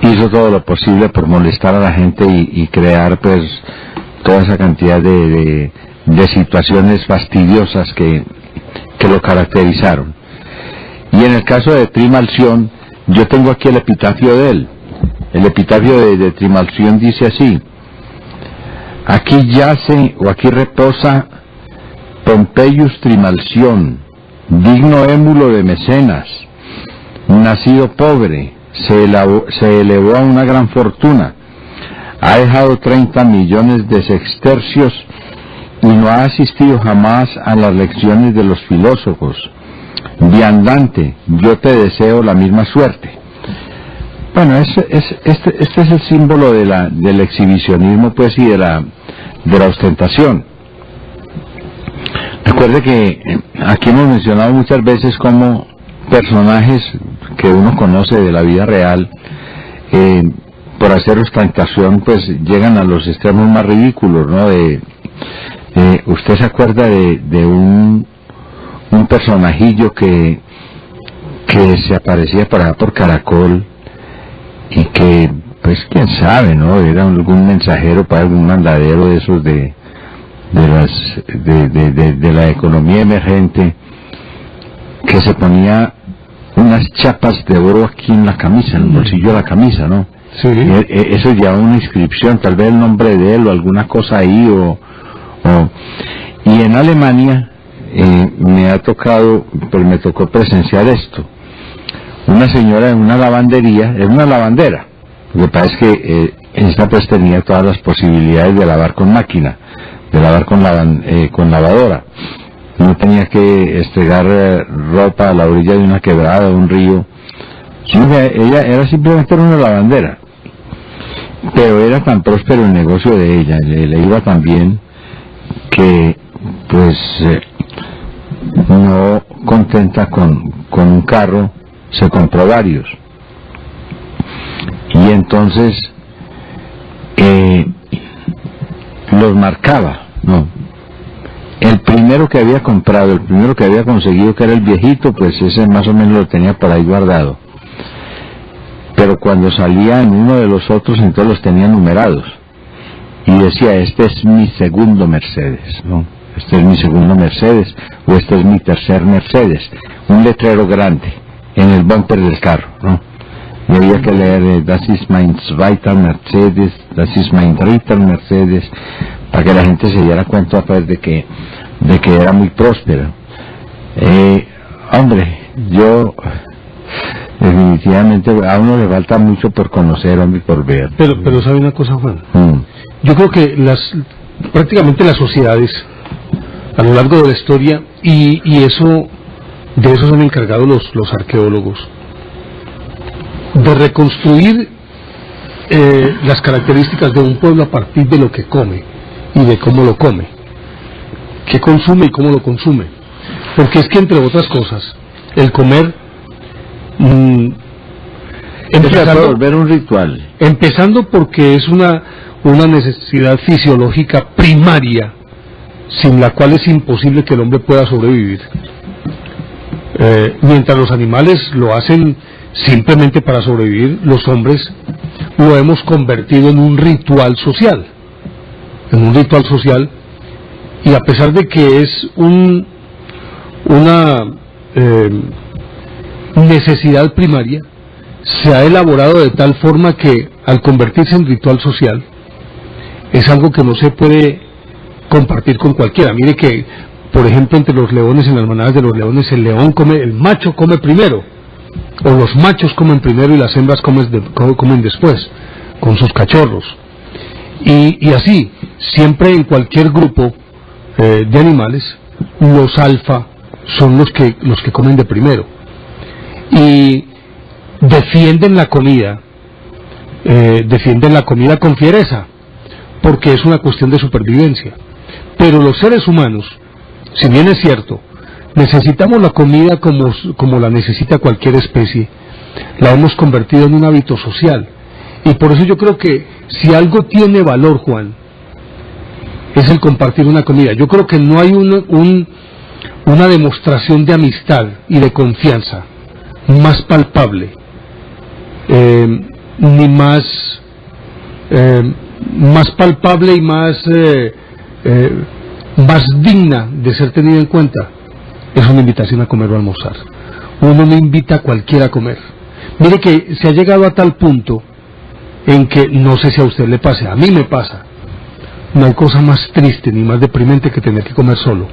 hizo todo lo posible por molestar a la gente y crear pues toda esa cantidad de situaciones fastidiosas que lo caracterizaron. Y en el caso de Trimalción, yo tengo aquí el epitafio de él. El epitafio de Trimalción dice así: aquí yace o aquí reposa Pompeius Trimalción, digno émulo de Mecenas, nacido pobre, se elevó a una gran fortuna, ha dejado 30 millones de sextercios y no ha asistido jamás a las lecciones de los filósofos. Viandante, yo te deseo la misma suerte. Bueno, este es el símbolo del exhibicionismo, pues, y de la ostentación. Recuerde que aquí hemos mencionado muchas veces cómo personajes que uno conoce de la vida real, por hacer ostentación, pues llegan a los extremos más ridículos, ¿no? ¿Usted se acuerda de un personajillo que se aparecía por Caracol y que, pues quién sabe, ¿no? Era algún mensajero para algún mandadero de esos de la economía emergente, que se ponía unas chapas de oro aquí en la camisa, en el bolsillo de la camisa, ¿no? Sí. Eso lleva una inscripción, tal vez el nombre de él o alguna cosa ahí, y en Alemania me tocó presenciar esto. Una señora en una lavandería, en una lavandera, lo que pasa es que esta pues tenía todas las posibilidades de lavar con máquina, de lavar con lavadora. No tenía que estregar ropa a la orilla de una quebrada, de un río. Ella era simplemente una lavandera, pero era tan próspero el negocio de ella, le iba tan bien, que pues no contenta con un carro, se compró varios. Y entonces los marcaba, ¿no? El primero que había comprado, el primero que había conseguido, que era el viejito, pues ese más o menos lo tenía por ahí guardado. Pero cuando salía en uno de los otros, entonces los tenía numerados. Y decía, este es mi segundo Mercedes, ¿no? Este es mi segundo Mercedes, o este es mi tercer Mercedes. Un letrero grande en el bumper del carro, ¿no? Y había que leer, das ist mein zweiter Mercedes, das ist mein dritter Mercedes, para que la gente se diera cuenta, pues, de que era muy próspero. Hombre, yo definitivamente a uno le falta mucho por conocer, hombre, por ver. Pero ¿sabe una cosa, Juan? Yo creo que prácticamente las sociedades a lo largo de la historia, y de eso se han encargado los arqueólogos, de reconstruir las características de un pueblo a partir de lo que come y de cómo lo come, qué consume y cómo lo consume. Porque es que, entre otras cosas, el comer volver un ritual, empezando porque es una necesidad fisiológica primaria, sin la cual es imposible que el hombre pueda sobrevivir, mientras los animales lo hacen simplemente para sobrevivir. Los hombres lo hemos convertido en un ritual social, y a pesar de que es una necesidad primaria, se ha elaborado de tal forma que al convertirse en ritual social es algo que no se puede compartir con cualquiera. Mire que, por ejemplo, entre los leones, en las manadas de los leones, el macho come primero, o los machos comen primero y las hembras comen después, con sus cachorros. Y así, siempre en cualquier grupo de animales, los alfa son los que comen de primero. Y defienden la comida con fiereza, porque es una cuestión de supervivencia. Pero los seres humanos, si bien es cierto, necesitamos la comida como la necesita cualquier especie, la hemos convertido en un hábito social. Y por eso yo creo que Si algo tiene valor, Juan, es el compartir una comida. Yo creo que no hay una demostración de amistad y de confianza más palpable, ni más palpable y más digna de ser tenida en cuenta. Es una invitación a comer o almorzar. Uno no invita a cualquiera a comer. Mire que se ha llegado a tal punto en que, no sé si a usted le pase, a mí me pasa, no hay cosa más triste ni más deprimente que tener que comer solo.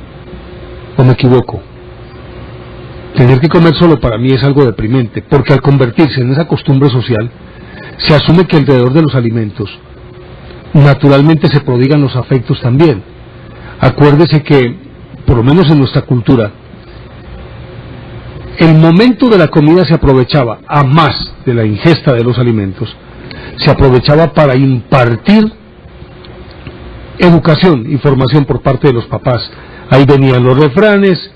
¿O me equivoco? Tener que comer solo para mí es algo deprimente, porque al convertirse en esa costumbre social, se asume que alrededor de los alimentos naturalmente se prodigan los afectos también. Acuérdese que, por lo menos en nuestra cultura, el momento de la comida se aprovechaba, a más de la ingesta de los alimentos, se aprovechaba para impartir educación y formación por parte de los papás. Ahí venían los refranes,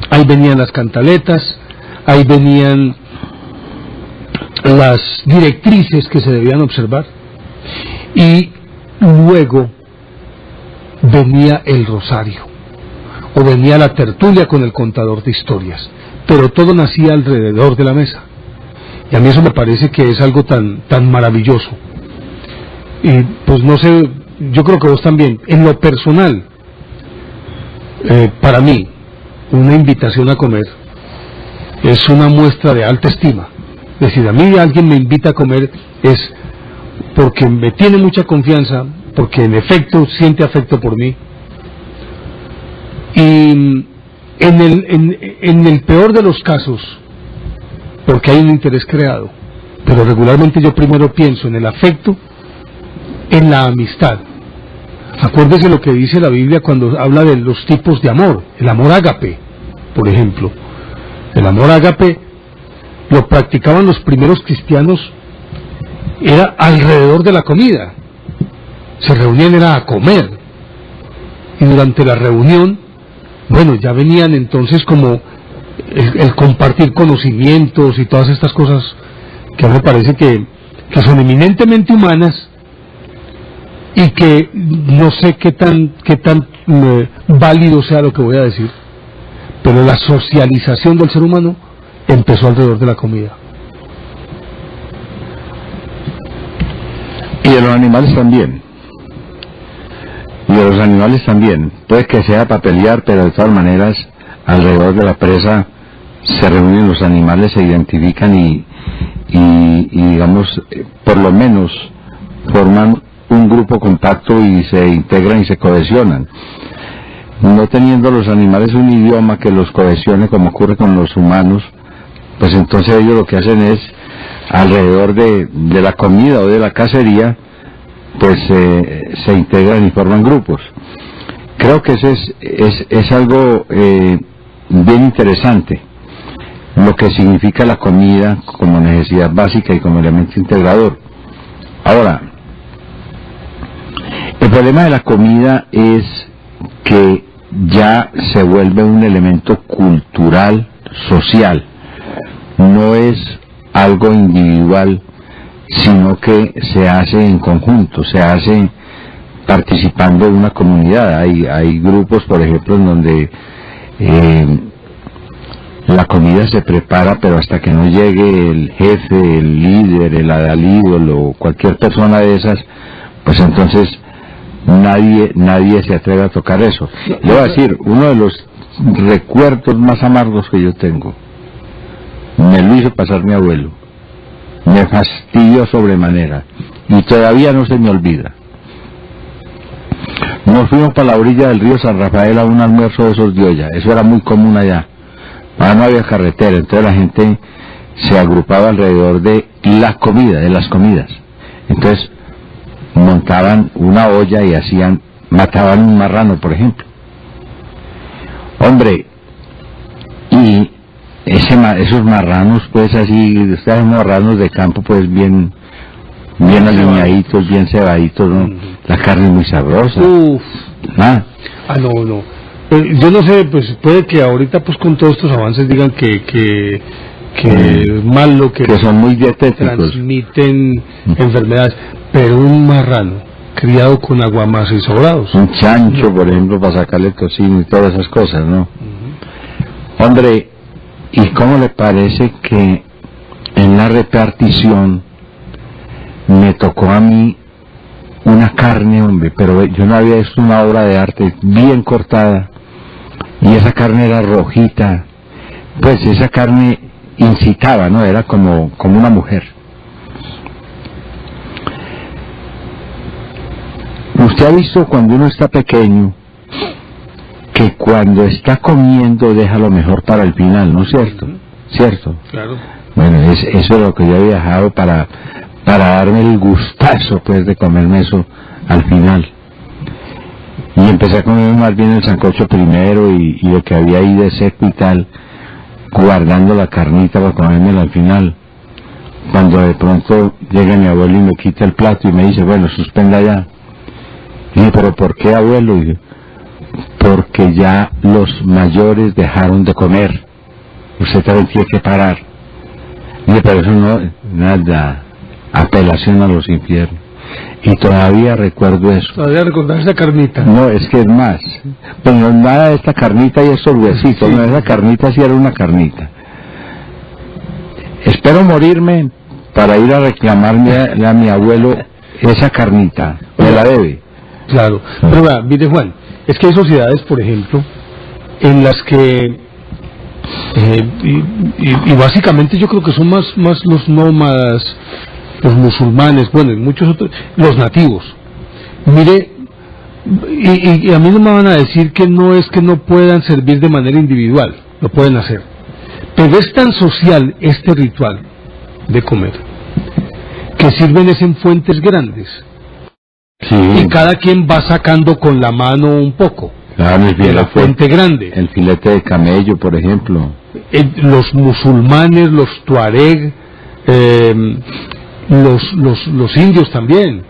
ahí venían las cantaletas, ahí venían las directrices que se debían observar, y luego venía el rosario, o venía la tertulia con el contador de historias, pero todo nacía alrededor de la mesa, y a mí eso me parece que es algo tan maravilloso. Y pues no sé, yo creo que vos también, en lo personal, para mí, una invitación a comer es una muestra de alta estima. Es decir, a mí alguien me invita a comer es porque me tiene mucha confianza, porque en efecto siente afecto por mí. Y en el peor de los casos, porque hay un interés creado, pero regularmente yo primero pienso en el afecto, en la amistad. Acuérdese lo que dice la Biblia cuando habla de los tipos de amor. El amor ágape, por ejemplo. El amor ágape lo practicaban los primeros cristianos, era alrededor de la comida. Se reunían, era a comer. Y durante la reunión, bueno, ya venían entonces como el compartir conocimientos y todas estas cosas que a mí me parece que son eminentemente humanas, y que no sé qué tan válido sea lo que voy a decir, pero la socialización del ser humano empezó alrededor de la comida. Y de los animales también. Puede que sea para pelear, pero de todas maneras, alrededor de la presa se reúnen los animales, se identifican y digamos, por lo menos forman un grupo compacto y se integran y se cohesionan. No teniendo los animales un idioma que los cohesione como ocurre con los humanos, pues entonces ellos lo que hacen es, alrededor de la comida o de la cacería, pues se integran y forman grupos. Creo que ese es algo bien interesante, lo que significa la comida como necesidad básica y como elemento integrador. Ahora, el problema de la comida es que ya se vuelve un elemento cultural, social. No es algo individual, sino que se hace en conjunto, se hace participando de una comunidad. Hay grupos, por ejemplo, en donde la comida se prepara, pero hasta que no llegue el jefe, el líder, el adalid o cualquier persona de esas, pues entonces nadie se atreve a tocar eso. Le voy a decir, uno de los recuerdos más amargos que yo tengo, me lo hizo pasar mi abuelo, me fastidió sobremanera, y todavía no se me olvida. Nos fuimos para la orilla del río San Rafael a un almuerzo de esos de olla, eso era muy común allá. Ahora no había carretera, entonces la gente se agrupaba alrededor de la comida, de las comidas. Entonces montaban una olla y mataban un marrano, por ejemplo. Hombre, y esos marranos, pues así, estos marranos de campo, pues bien alineaditos, bien cebaditos, ¿no? La carne muy sabrosa. No. Yo no sé, pues puede que ahorita pues con todos estos avances digan que es malo, que son muy dietéticos, transmiten enfermedades, pero un marrano criado con aguamasa y sobrados. Un chancho, por ejemplo, para sacarle tocino y todas esas cosas, ¿no? Hombre, ¿y cómo le parece que en la repartición me tocó a mí una carne, hombre? Pero yo no había visto una obra de arte bien cortada, y esa carne era rojita, pues esa carne incitaba, ¿no? Era como una mujer. Usted ha visto cuando uno está pequeño que cuando está comiendo deja lo mejor para el final, ¿no es cierto? ¿Cierto? Claro. Bueno, eso es lo que yo he viajado para darme el gustazo, pues, de comerme eso al final. Y empecé a comer más bien el sancocho primero y lo que había ahí de seco y tal, guardando la carnita para comérmela al final. Cuando de pronto llega mi abuelo y me quita el plato y me dice, bueno, suspenda ya. Y dije, ¿pero por qué, abuelo? Y dije, porque ya los mayores dejaron de comer, usted también tiene que parar. Y dije, pero eso no, nada, apelación a los infiernos. Y todavía recuerdo eso. Todavía recordar esa carnita. No, es que es más, pues no es nada de esta carnita y estos huesitos, sí. No, esa carnita sí era una carnita. Espero morirme para ir a reclamarme a mi abuelo esa carnita, me la debe. Claro, pero vea, mire Juan, es que hay sociedades, por ejemplo, en las que, y básicamente yo creo que son más los nómadas, los musulmanes, bueno, y muchos otros, los nativos. Mire, y a mí no me van a decir que no es que no puedan servir de manera individual, lo pueden hacer. Pero es tan social este ritual de comer, que sirven es en fuentes grandes. Sí. Y cada quien va sacando con la mano un poco. Claro, de la fuente grande. El filete de camello, por ejemplo. Los musulmanes, los tuareg, los indios también,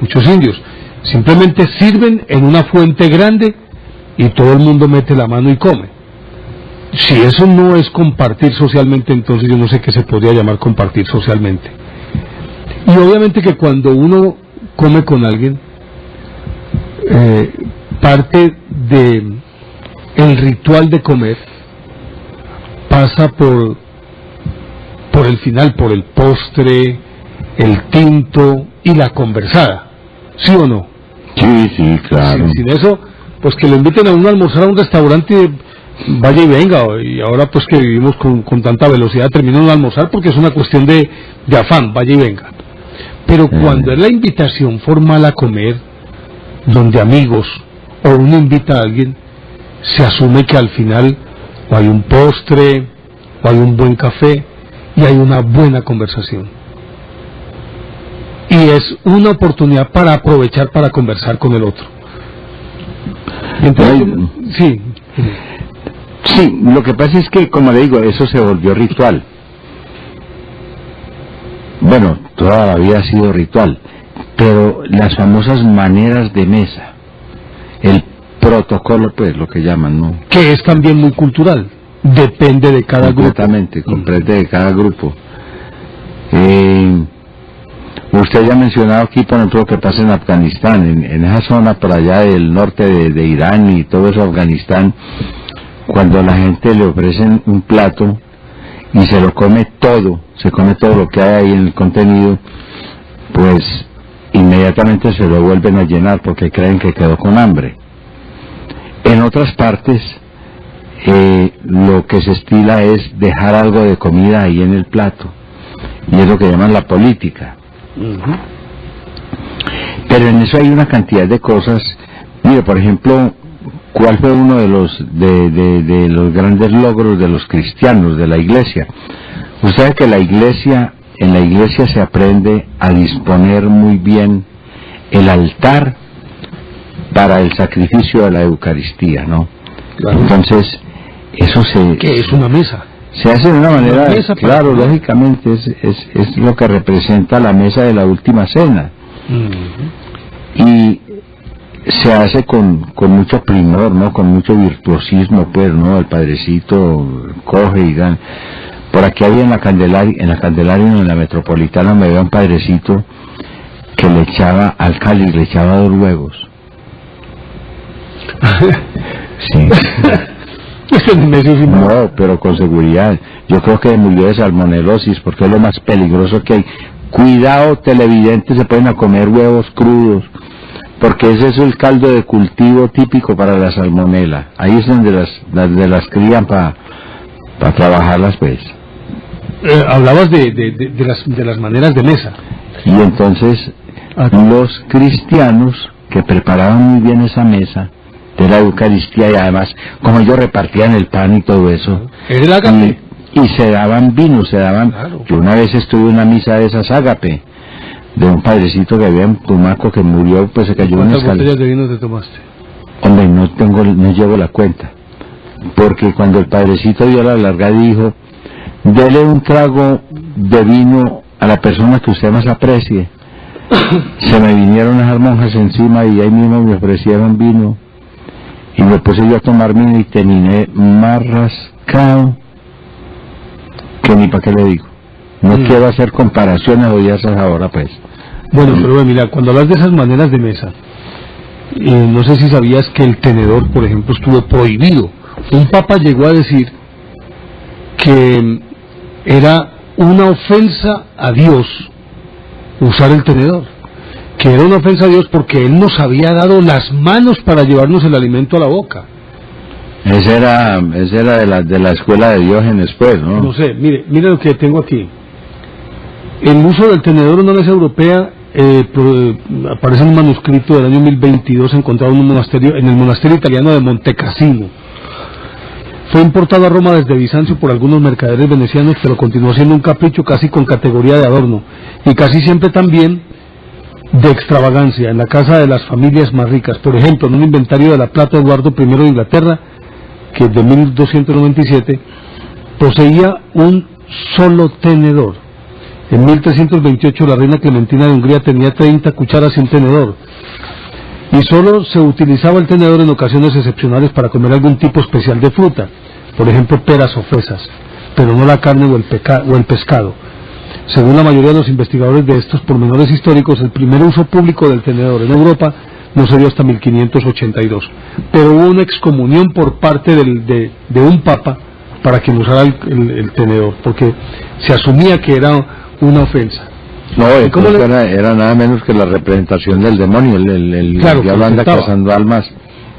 muchos indios, simplemente sirven en una fuente grande y todo el mundo mete la mano y come. Si eso no es compartir socialmente, entonces yo no sé qué se podría llamar compartir socialmente. Y obviamente que cuando uno come con alguien, parte de el ritual de comer pasa por el final, por el postre, el tinto y la conversada, ¿sí o no? Sí, claro. Sin eso, pues que lo inviten a uno a almorzar a un restaurante, vaya y venga, y ahora pues que vivimos con tanta velocidad, terminan de almorzar porque es una cuestión de afán, vaya y venga. Pero cuando es la invitación formal a comer, donde amigos o uno invita a alguien, se asume que al final o hay un postre, o hay un buen café, y hay una buena conversación. Y es una oportunidad para aprovechar para conversar con el otro. Entonces, sí, lo que pasa es que, como le digo, eso se volvió ritual. Bueno, toda la vida ha sido ritual, pero las famosas maneras de mesa, el protocolo, pues, lo que llaman, ¿no? Que es también muy cultural, depende de cada grupo. Completamente de cada grupo. Usted ya ha mencionado aquí, por ejemplo, lo que pasa en Afganistán, en esa zona por allá del norte de Irán y todo eso, Afganistán, cuando a la gente le ofrecen un plato y se lo come todo, se come todo lo que hay ahí en el contenido, pues inmediatamente se lo vuelven a llenar porque creen que quedó con hambre. En otras partes, lo que se estila es dejar algo de comida ahí en el plato, y es lo que llaman la política. Pero en eso hay una cantidad de cosas. Mire, por ejemplo, ¿cuál fue uno de los grandes logros de los cristianos, de la iglesia? Usted sabe que en la iglesia se aprende a disponer muy bien el altar para el sacrificio de la Eucaristía, ¿no? Claro. Entonces, eso ¿qué es una mesa? Se hace de una manera, claro, lógicamente, es lo que representa la mesa de la última cena. Y se hace con mucho primor, ¿no? Con mucho virtuosismo, pues, ¿no? El padrecito coge y dan. Por aquí había en la Candelaria, en la Metropolitana, me veía un padrecito que le echaba al cáliz, le echaba 2 huevos. Sí. No, pero con seguridad. Yo creo que murió de salmonelosis, porque es lo más peligroso que hay. Cuidado, televidentes, se pueden a comer huevos crudos, porque ese es el caldo de cultivo típico para la salmonela. Ahí es donde las crían para trabajarlas, pues. Hablabas de las maneras de mesa. Y entonces los cristianos que preparaban muy bien esa mesa de la Eucaristía, y además como ellos repartían el pan y todo eso, y se daban vino, claro. Yo una vez estuve en una misa de esas ágape, de un padrecito que había en Tumaco que murió, pues se cayó en una escalera. ¿Cuántas botellas de vino te tomaste? Hombre, no llevo la cuenta, porque cuando el padrecito dio la larga dijo: dele un trago de vino a la persona que usted más aprecie. Se me vinieron esas monjas encima y ahí mismo me ofrecieron vino, y me puse yo a tomar vino y terminé más rascado que ni para qué le digo. No quiero hacer comparaciones hoy a esas ahora, pues. Bueno, pero mira, cuando hablas de esas maneras de mesa, no sé si sabías que el tenedor, por ejemplo, estuvo prohibido. Un papa llegó a decir que era una ofensa a Dios usar el tenedor, que era una ofensa a Dios porque Él nos había dado las manos para llevarnos el alimento a la boca. Ese era de la escuela de Diógenes, pues, ¿no? No sé, mire lo que tengo aquí. El uso del tenedor en una mesa europea aparece en un manuscrito del año 1022 encontrado en el monasterio italiano de Montecassino. Fue importado a Roma desde Bizancio por algunos mercaderes venecianos, pero continuó siendo un capricho casi con categoría de adorno, y casi siempre también de extravagancia en la casa de las familias más ricas. Por ejemplo, en un inventario de la plata de Eduardo I de Inglaterra, que es de 1297, poseía un solo tenedor. En 1328 la reina Clementina de Hungría tenía 30 cucharas y un tenedor, y solo se utilizaba el tenedor en ocasiones excepcionales para comer algún tipo especial de fruta, por ejemplo peras o fresas, pero no la carne o el pescado. Según la mayoría de los investigadores de estos pormenores históricos, el primer uso público del tenedor en Europa no se dio hasta 1582, pero hubo una excomunión por parte de un papa para que usara el tenedor, porque se asumía que era una ofensa. No, era nada menos que la representación del demonio, el claro, diablo anda cazando almas.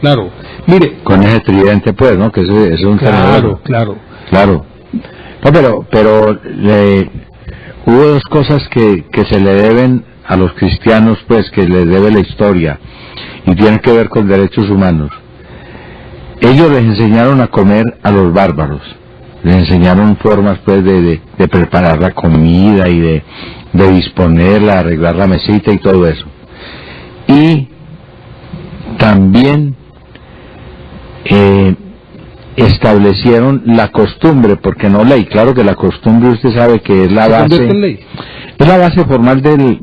Claro, mire. Con ese tridente, pues, ¿no? Que ese es un tenedor. Claro. No, pero hubo 2 cosas que se le deben a los cristianos, pues, que les debe la historia, y tienen que ver con derechos humanos. Ellos les enseñaron a comer a los bárbaros, les enseñaron formas, pues, de preparar la comida y de disponerla, arreglar la mesita y todo eso. Y también establecieron la costumbre, porque no ley, claro que la costumbre usted sabe que es la base, es la base formal del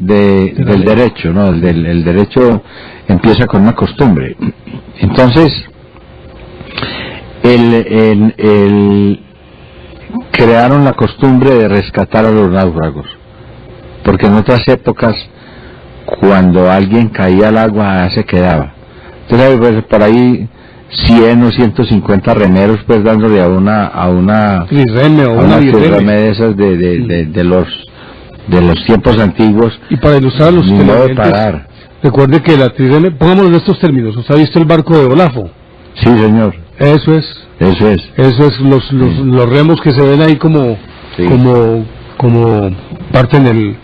derecho, ¿no? El derecho empieza con una costumbre. Entonces, crearon la costumbre de rescatar a los náufragos, porque en otras épocas, cuando alguien caía al agua, se quedaba. Entonces, pues, por ahí 100 o 150 remeros, pues, dándole a una trirreme o una birreme de esas de los tiempos antiguos. Y para ilustrar los televidentes, recuerde que la trireme, pongámoslo en estos términos, ¿usted ha visto el barco de Olafo? Sí, señor. Eso es los remos que se ven ahí como parten el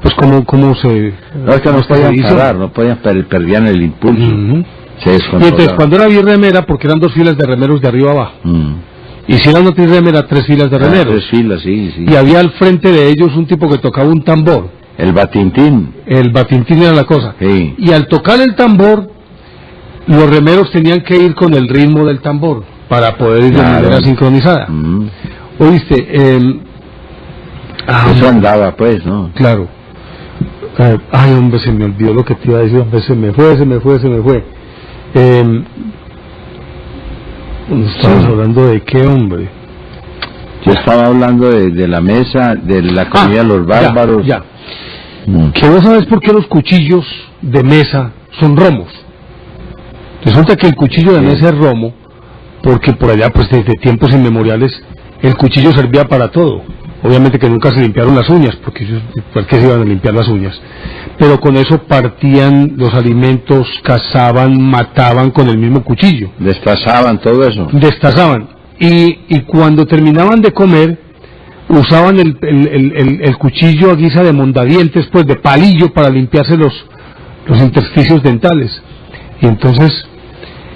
pues como se no, es que no podían parar, no podían perdían el impulso. Se descontrolaban. Y entonces cuando era birremera, porque eran 2 filas de remeros de arriba abajo, y si era una trirremera, 3 filas de remeros, 3 filas, sí. Y había al frente de ellos un tipo que tocaba un tambor, el batintín era la cosa, sí. Y al tocar el tambor, los remeros tenían que ir con el ritmo del tambor para poder ir de manera sincronizada. Oíste, eso andaba, pues, ¿no? Claro. Ay, hombre, se me olvidó lo que te iba a decir, hombre, se me fue. ¿Estabas hablando de qué, hombre? Yo estaba hablando de la mesa, de la comida de los bárbaros. Ya. Que no sabes por qué los cuchillos de mesa son romos. Resulta que el cuchillo de mesa es romo porque por allá, pues desde tiempos inmemoriales, el cuchillo servía para todo. Obviamente que nunca se limpiaron las uñas, porque ellos, ¿por qué se iban a limpiar las uñas? Pero con eso partían los alimentos, cazaban, mataban con el mismo cuchillo. Destazaban todo eso. Destazaban. Y cuando terminaban de comer, usaban el cuchillo a guisa de mondadientes, pues de palillo, para limpiarse los intersticios dentales. Y entonces,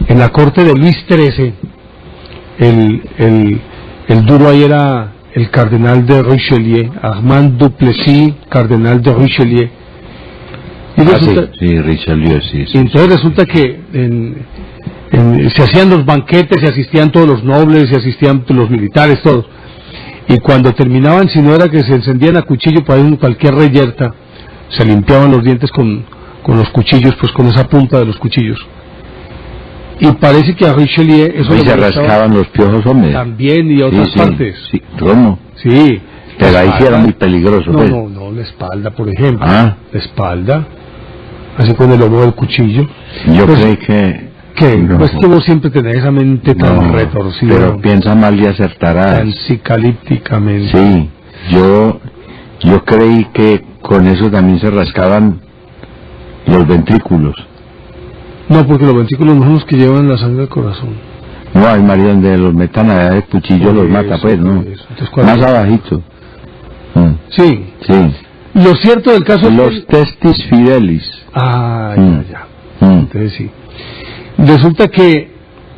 en la corte de Luis XIII, el duro ahí era el cardenal de Richelieu, Armand Duplessis, cardenal de Richelieu. Y resulta, sí, Richelieu, sí. Y entonces resulta que se hacían los banquetes, se asistían todos los nobles, se asistían los militares, todos. Y cuando terminaban, si no era que se encendían a cuchillo por ahí en cualquier reyerta, se limpiaban los dientes con los cuchillos, pues con esa punta de los cuchillos. Y parece que a Richelieu eso y se rascaban los piojos, hombre. También, y a otras partes. Sí, ¿cómo? Sí. Pero ahí sí era muy peligroso. No, pues. no, la espalda, por ejemplo. La espalda, así con el lomo del cuchillo. Yo pues, creí que... No, pues que vos siempre tenés esa mente tan retorcida. Pero piensa mal y acertarás. Tan psicalípticamente. Sí, yo creí que con eso también se rascaban los ventrículos. No, porque los ventrículos no son los que llevan la sangre al corazón. No, hay María, donde los metan allá de cuchillo los mata, pues, ¿no? Entonces, más abajito. Sí. Sí. Lo cierto del caso es los testis fidelis. Ya. Entonces sí. Resulta que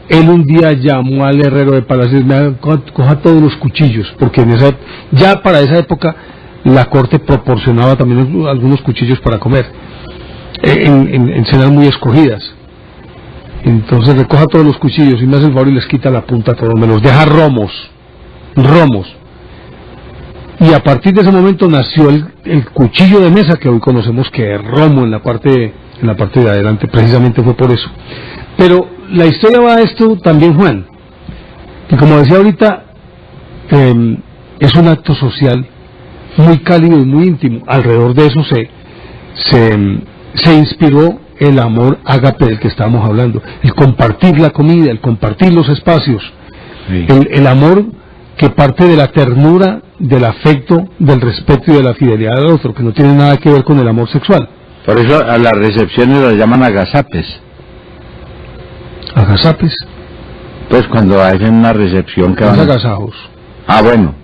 él un día llamó al herrero de Palacios, coja todos los cuchillos, porque ya para esa época la corte proporcionaba también algunos cuchillos para comer, en cenas muy escogidas. Entonces recoja todos los cuchillos y me hace el favor y les quita la punta a todos, me los deja romos. Y a partir de ese momento nació el cuchillo de mesa que hoy conocemos que es romo en la parte de adelante, precisamente fue por eso. Pero la historia va a esto también, Juan, que como decía ahorita, es un acto social muy cálido y muy íntimo. Alrededor de eso se inspiró el amor ágape del que estábamos hablando, el compartir la comida, el compartir los espacios, sí. el amor que parte de la ternura, del afecto, del respeto y de la fidelidad del otro, que no tiene nada que ver con el amor sexual. Por eso a las recepciones las llaman agazapes. ¿Agazapes? Pues cuando hacen una recepción que van... agasajos. Bueno,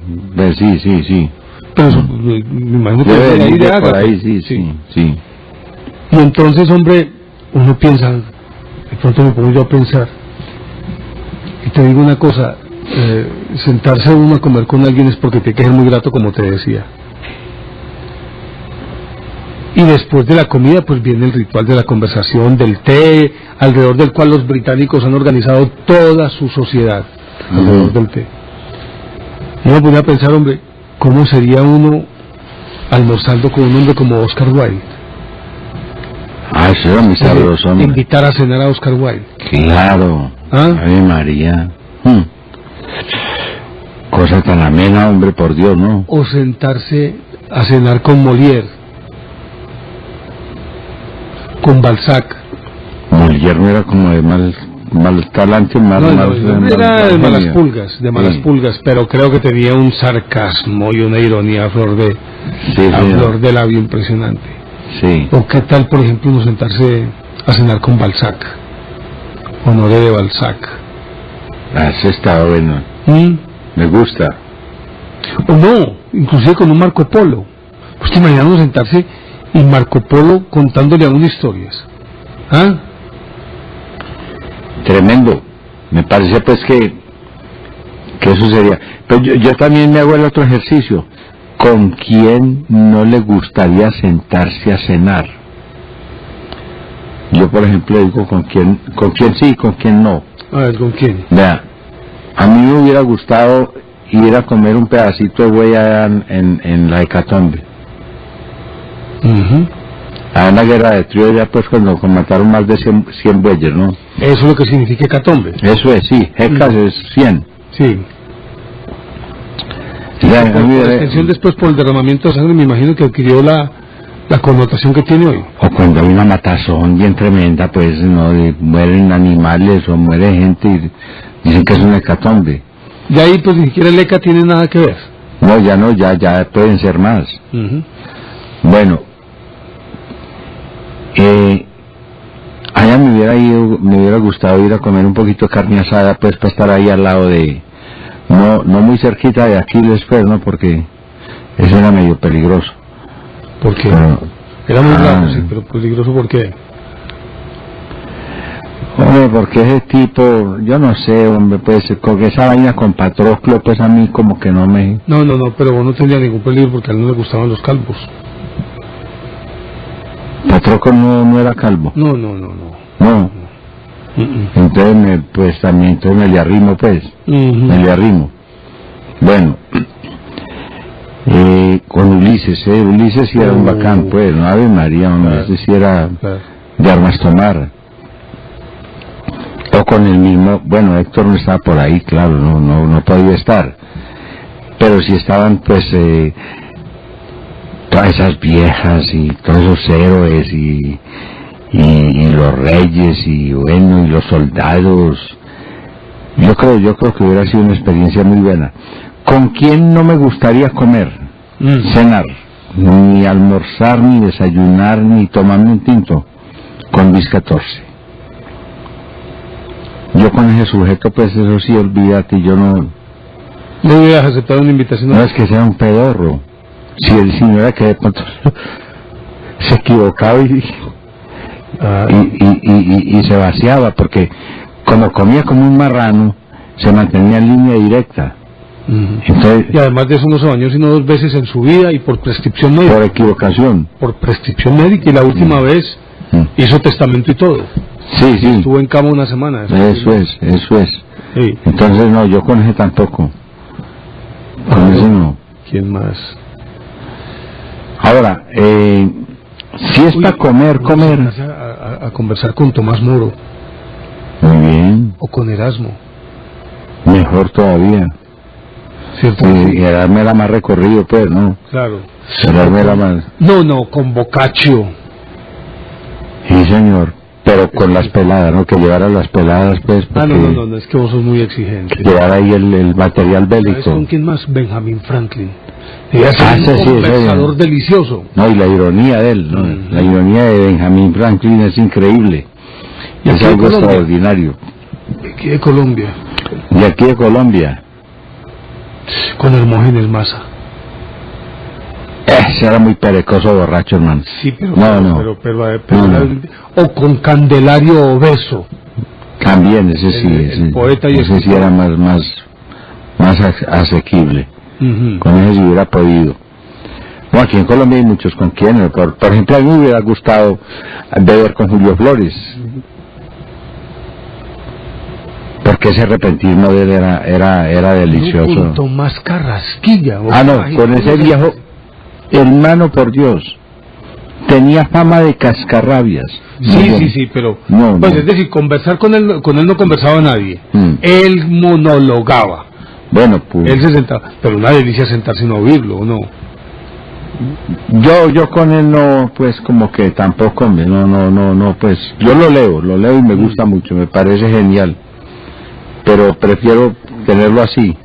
sí. Pero eso, me imagino que debe ahí de por ahí, sí. Y entonces, hombre, uno piensa, de pronto me pongo yo a pensar, y te digo una cosa, sentarse uno a comer con alguien es porque te queda muy grato, como te decía. Y después de la comida, pues viene el ritual de la conversación, del té, alrededor del cual los británicos han organizado toda su sociedad, alrededor del té. Y me ponía a pensar, hombre, ¿cómo sería uno almorzando con un hombre como Oscar Wilde? Eso era muy sabroso, hombre. Invitar a cenar a Oscar Wilde. Claro. Ave María. Cosa tan amena, hombre, por Dios, ¿no? O sentarse a cenar con Molière, con Balzac. Molière no era como de mal talante, era de malas pulgas, pero creo que tenía un sarcasmo y una ironía a flor de labio impresionante. Sí. O qué tal, por ejemplo, uno sentarse a cenar con Balzac, Honoré de Balzac. Ese está bueno. Me gusta. O no, inclusive con un Marco Polo. Pues te imaginas uno sentarse y Marco Polo contándole a uno historias. Tremendo. Me parece pues que eso sería. Pero yo también me hago el otro ejercicio. ¿Con quién no le gustaría sentarse a cenar? Yo, por ejemplo, digo con quién sí y con quién no. A ver, ¿con quién? Vea, a mí me hubiera gustado ir a comer un pedacito de buey allá en la Hecatombe. En la guerra de Trío, ya pues cuando mataron más de 100 bueyes, ¿no? Eso es lo que significa Hecatombe. Eso es, sí, Hecas es 100. Sí. Por extensión, después por el derramamiento de sangre, me imagino que adquirió la la connotación que tiene hoy. O cuando hay una matazón bien tremenda, pues, ¿no? Mueren animales o muere gente y dicen que es una hecatombe. Y ahí pues ni siquiera el ECA tiene nada que ver. No, ya pueden ser más. Bueno, allá me hubiera gustado ir a comer un poquito de carne asada, pues, para estar ahí al lado de, no muy cerquita de Aquiles, pues, ¿no? Porque eso era medio peligroso. ¿Por qué? Era muy largo, sí, pero peligroso, ¿por qué? Hombre, porque ese tipo, yo no sé, hombre, pues, con esa vaina con Patroclo, pues a mí como que no me... No, pero vos no tenía ningún peligro porque a él no le gustaban los calvos. Patroclo no era calvo. No. Entonces, entonces me le arrimo, pues. Me le arrimo. Bueno, con Ulises sí era un bacán, pues, no, Ave María, hombre, ese sí era de armas tomar. O con el mismo, bueno, Héctor no estaba por ahí, claro, no podía estar, pero sí estaban, pues, todas esas viejas y todos esos héroes y los reyes y bueno, y los soldados. Yo creo que hubiera sido una experiencia muy buena. ¿Con quién no me gustaría comer? Cenar, ni almorzar, ni desayunar, ni tomarme un tinto? Con Luis XIV. Yo con ese sujeto, pues eso sí, olvídate, yo no... ¿No hubieras aceptado una invitación? No es que sea un pedorro. Si el señor era que de pronto se equivocaba y se vaciaba, porque como comía como un marrano, se mantenía en línea directa. Entonces, y además de eso no se bañó sino 2 veces en su vida y por prescripción médica. Por equivocación. Por prescripción médica, y la última vez hizo testamento y todo. Sí. Estuvo en cama 1 semana. Eso es. Sí. Entonces no, yo con ese tampoco. Con ese no. ¿Quién más? Ahora, si es para comer. A conversar con Tomás Moro. Muy bien. O con Erasmo. Mejor todavía. ¿Cierto? Sí, y darme la más recorrido, pues, ¿no? Claro. Darme la más... No, con Boccaccio. Sí, señor. Pero con las peladas, ¿no? Que llevara las peladas, pues, porque... No, es que vos sos muy exigente. Que llevara ahí el material bélico. ¿Sabes con quién más? Benjamin Franklin. Es un conversador delicioso. No, y la ironía de él, ¿no? La ironía de Benjamin Franklin es increíble. Es algo extraordinario. ¿De aquí de Colombia? De aquí de Colombia. Con Hermógenes Maza. Ese era muy perecoso, borracho, hermano. Sí, pero o con Candelario Obeso. También, ese sí. El poeta y ese sí era más asequible. Con ese sí hubiera podido. No, aquí en Colombia hay muchos con quienes. Por ejemplo, a mí me hubiera gustado beber con Julio Flores. Porque ese repentismo de él era delicioso. Con Tomás Carrasquilla. Con ese viejo... Hermano, por Dios, tenía fama de cascarrabias. Sí, pero... Es decir, conversar con él no conversaba nadie. Él monologaba. Bueno, pues... Él se sentaba, pero una delicia sentarse y no oírlo, ¿no? Yo con él no, pues como que tampoco, no, pues... Yo lo leo y me gusta mucho, me parece genial. Pero prefiero tenerlo así.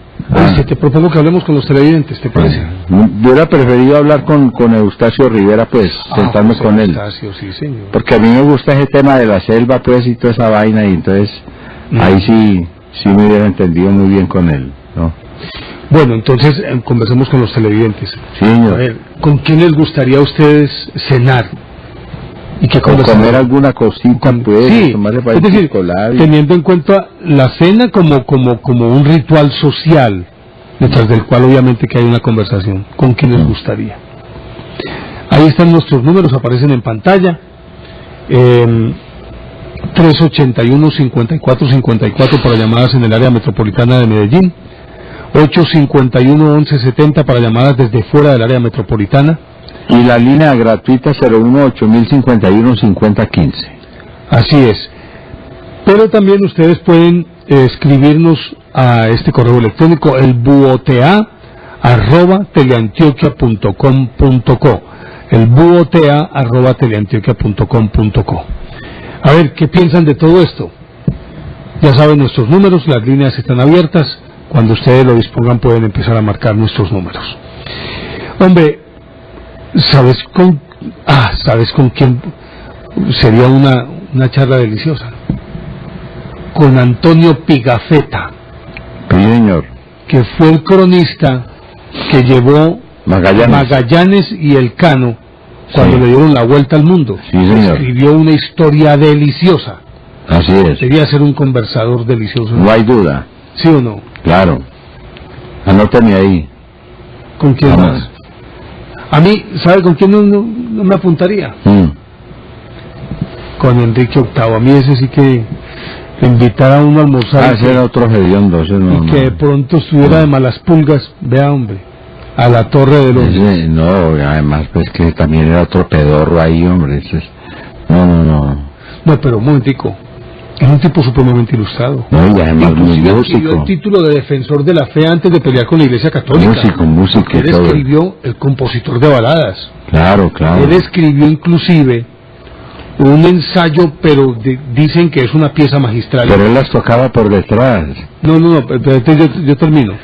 Te propongo que hablemos con los televidentes, ¿te parece? Yo hubiera preferido hablar con Eustacio Rivera, pues, sentarme con él. Eustacio, sí, señor. Porque a mí me gusta ese tema de la selva, pues, y toda esa vaina, y entonces, ahí sí me hubiera entendido muy bien con él, ¿no? Bueno, entonces, conversemos con los televidentes. Sí, señor. A ver, ¿con quién les gustaría a ustedes cenar? ¿Y qué comer alguna cosita, pues, sí, es decir, teniendo en cuenta la cena como un ritual social, detrás del cual obviamente que hay una conversación. ¿Con quién les gustaría? Ahí están nuestros números, aparecen en pantalla. 381-5454 para llamadas en el área metropolitana de Medellín. 851-1170 para llamadas desde fuera del área metropolitana. Y la línea gratuita 018-1051-5015. Así es. Pero también ustedes pueden escribirnos a este correo electrónico, elbuotea@teleantioquia.com.co. el buotea@teleantioquia.com.co. A ver, ¿qué piensan de todo esto? Ya saben nuestros números, las líneas están abiertas. Cuando ustedes lo dispongan pueden empezar a marcar nuestros números. Hombre, ¿sabes con quién sería una charla deliciosa? Con Antonio Pigafetta. Sí, señor. Que fue el cronista que llevó Magallanes y Elcano cuando le dieron la vuelta al mundo. Sí, señor. Escribió una historia deliciosa. Así es. Debía ser un conversador delicioso. No hay duda. ¿Sí o no? Claro. Anótame ahí. ¿Con quién más? A mí, ¿sabe con quién no me apuntaría? Con Enrique VIII. A mí ese sí que invitar a uno a almorzar. Ese era otro hediondo. Y que de pronto estuviera de malas pulgas. Vea, hombre. A la Torre de los... No, además pues que también era otro pedorro ahí, hombre. No, pero un momentico. Es un tipo supremamente ilustrado. No, y además muy músico. Escribió el título de defensor de la fe antes de pelear con la Iglesia Católica. Músico. Él escribió el compositor de baladas. Claro. Él escribió inclusive un ensayo, pero dicen que es una pieza magistral. Pero él las tocaba por detrás. No, yo termino.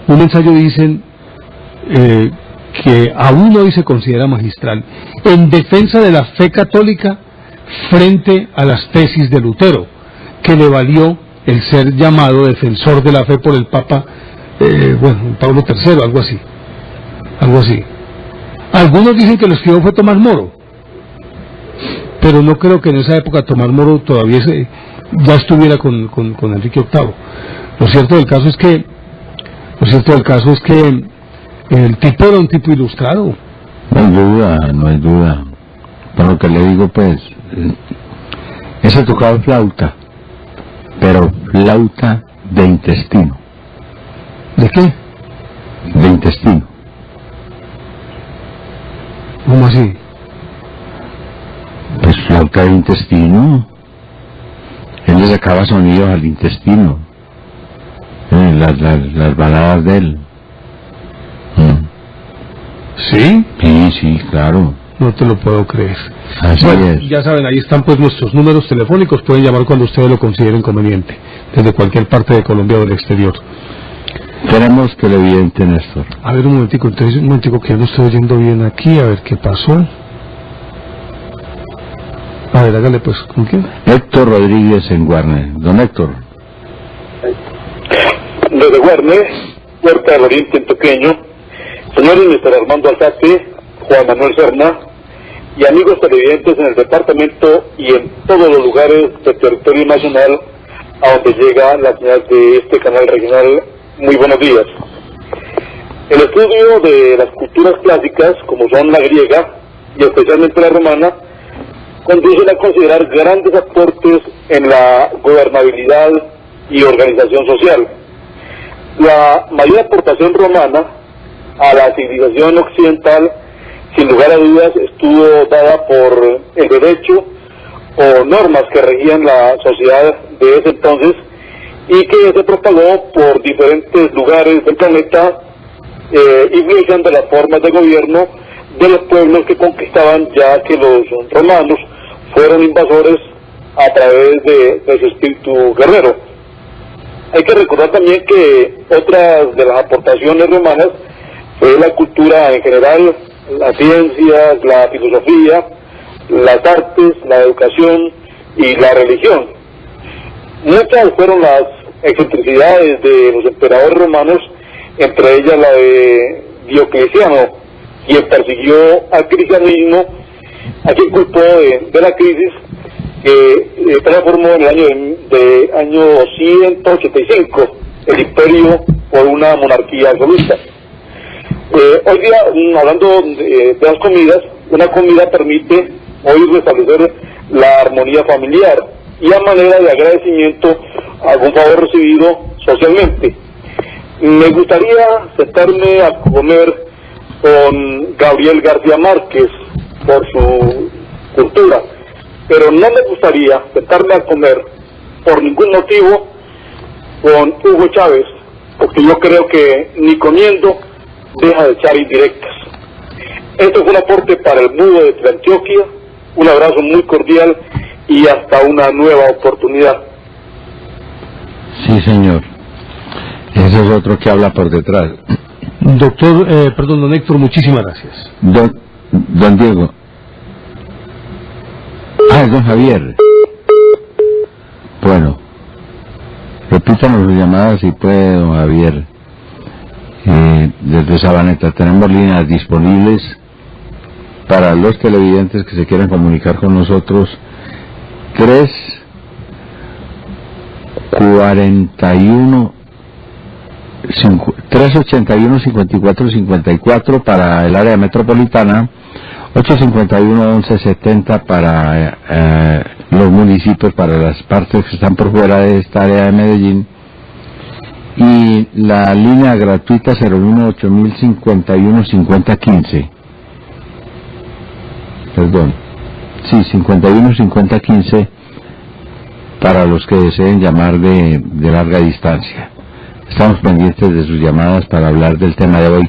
Un ensayo dicen que aún hoy se considera magistral, en defensa de la fe católica frente a las tesis de Lutero, que le valió el ser llamado defensor de la fe por el Papa, Pablo III, algo así. Algunos dicen que lo escribió fue Tomás Moro, pero no creo que en esa época Tomás Moro todavía ya estuviera con Enrique VIII. Lo cierto del caso es que el tipo era un tipo ilustrado. No hay duda. Por lo que le digo, pues, ese tocaba flauta, pero flauta de intestino. ¿De qué? De intestino. ¿Cómo así? Pues flauta de intestino. Él le sacaba sonidos al intestino. Las baladas de él. ¿Sí? Sí, claro. No te lo puedo creer. Así es. Ya saben, ahí están pues nuestros números telefónicos, pueden llamar cuando ustedes lo consideren conveniente, desde cualquier parte de Colombia o del exterior. Tenemos televidente, Néstor. A ver, un momentico que no estoy oyendo bien aquí, a ver qué pasó. A ver, hágale pues, ¿con quién? Héctor Rodríguez en Guarne. Don Héctor. Desde Guarne, Puerta del Oriente Antioqueño, señores Mr. Armando Alzate, Juan Manuel Serna y amigos televidentes en el departamento y en todos los lugares del territorio nacional a donde llega la señal de este canal regional, muy buenos días. El estudio de las culturas clásicas, como son la griega y especialmente la romana, conducen a considerar grandes aportes en la gobernabilidad y organización social. La mayor aportación romana a la civilización occidental, sin lugar a dudas, estuvo dada por el derecho o normas que regían la sociedad de ese entonces y que se propagó por diferentes lugares del planeta, influenciando las formas de gobierno de los pueblos que conquistaban, ya que los romanos fueron invasores a través de su espíritu guerrero. Hay que recordar también que otras de las aportaciones romanas fue la cultura en general, las ciencias, la filosofía, las artes, la educación y la religión. Muchas fueron las excentricidades de los emperadores romanos, entre ellas la de Diocleciano, quien persiguió al cristianismo, a quien culpó de la crisis que transformó en el año 185 el imperio por una monarquía absoluta. Hoy día, hablando de las comidas, una comida permite hoy restablecer la armonía familiar y a manera de agradecimiento a algún favor recibido socialmente. Me gustaría sentarme a comer con Gabriel García Márquez por su cultura, pero no me gustaría sentarme a comer por ningún motivo con Hugo Chávez, porque yo creo que ni comiendo deja de echar indirectas. Esto es un aporte para el Mudo de Antioquia. Un abrazo muy cordial y hasta una nueva oportunidad. Sí, señor. Ese es otro que habla por detrás. Doctor, don Héctor, muchísimas gracias. Don Diego. Es don Javier. Bueno, repítanos sus llamadas si puede, don Javier. Desde Sabaneta tenemos líneas disponibles para los televidentes que se quieran comunicar con nosotros. 381-5454 para el área metropolitana, 851-1170 para los municipios, para las partes que están por fuera de esta área de Medellín, y la línea gratuita 018-051-5015. Perdón, sí, 51-5015 para los que deseen llamar de larga distancia. Estamos pendientes de sus llamadas para hablar del tema de hoy.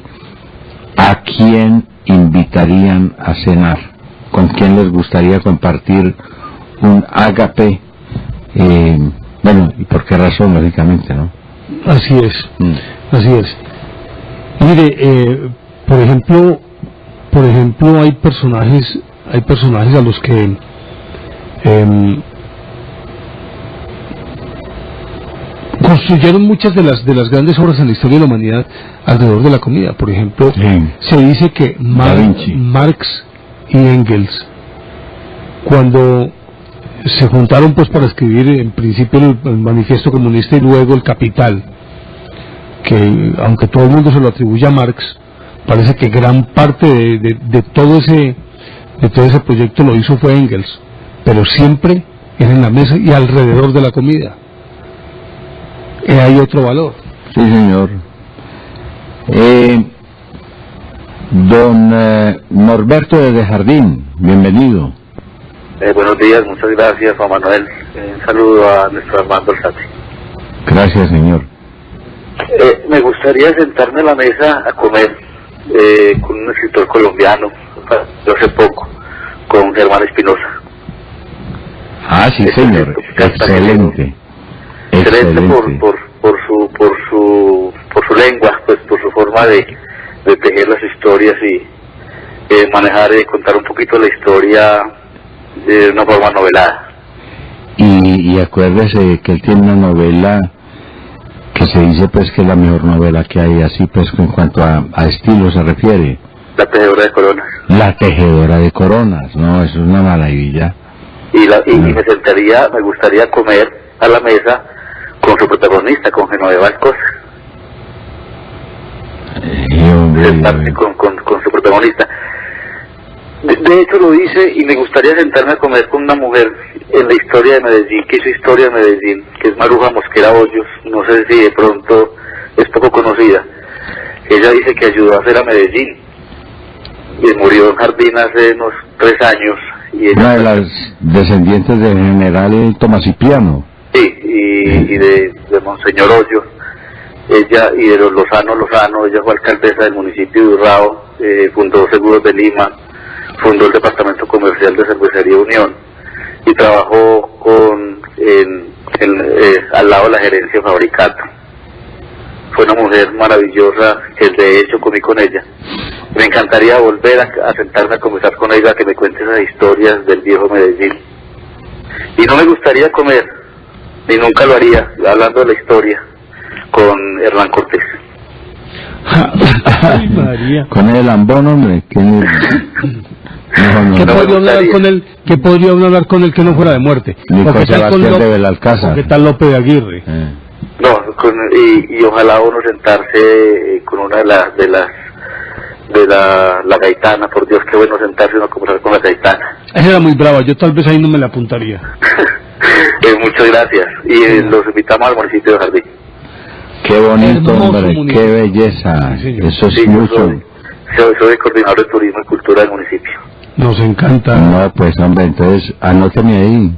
¿A quién invitarían a cenar? ¿Con quién les gustaría compartir un ágape? Bueno, ¿y por qué razón, lógicamente, no? Así es, así es. Mire, por ejemplo, hay personajes a los que construyeron muchas de las grandes obras en la historia de la humanidad alrededor de la comida. Por ejemplo, se dice que Marx y Engels, cuando se juntaron pues para escribir en principio el Manifiesto Comunista y luego el Capital, que aunque todo el mundo se lo atribuye a Marx, parece que gran parte de todo ese proyecto lo hizo fue Engels, pero siempre era en la mesa y alrededor de la comida. Hay otro valor. Sí, señor. Don Norberto desde Jardín, bienvenido. Buenos días, muchas gracias, Juan Manuel. Un saludo a nuestro Armando Alzate. Gracias, señor. Me gustaría sentarme a la mesa a comer con un escritor colombiano, hace poco, con Germán Espinosa. Ah, sí, señor. Excelente. Excelente por su lengua, pues por su forma de tejer las historias y manejar y contar un poquito la historia de una forma novelada. Y acuérdese que él tiene una novela que se dice pues que es la mejor novela que hay, así pues en cuanto a estilo se refiere. La tejedora de coronas. La tejedora de coronas, no, eso es una maravilla. Y me gustaría comer a la mesa con su protagonista, con Genoveva Alcocer. Sentarse con su protagonista. De hecho lo dice, y me gustaría sentarme a comer con una mujer en la historia de Medellín, que hizo historia de Medellín, que es Maruja Mosquera Hoyos. No sé si de pronto es poco conocida. Ella dice que ayudó a hacer a Medellín y murió en Jardín hace unos 3 años. Y ella, una de las descendientes del general Tomás Cipriano. Sí, y de Monseñor Hoyos. Ella, y de los Lozano, ella fue alcaldesa del municipio de Urrao, fundó Seguros de Lima, fundó el Departamento Comercial de Cervecería Unión y trabajó al lado de la gerencia Fabricato. Fue una mujer maravillosa, que de hecho comí con ella. Me encantaría volver a sentarme a conversar con ella, que me cuente esas historias del viejo Medellín. Y no me gustaría comer, ni nunca lo haría, hablando de la historia, con Hernán Cortés. Ay, María. Con el Lambón, hombre, que no, ¿Qué podría uno hablar con él que no fuera de muerte? Ni con Sebastián de Belalcázar. ¿Qué tal López de Aguirre? No, y ojalá uno sentarse con una de la Gaitana. Por Dios, qué bueno sentarse uno a conversar con la Gaitana. Esa era muy brava, yo tal vez ahí no me la apuntaría. Muchas gracias, y los invitamos al municipio de Jardín. Qué bonito, hombre, qué belleza. Sí, eso es mucho. Soy coordinador de turismo y cultura del municipio. Nos encanta. No, pues hombre, entonces anóteme ahí.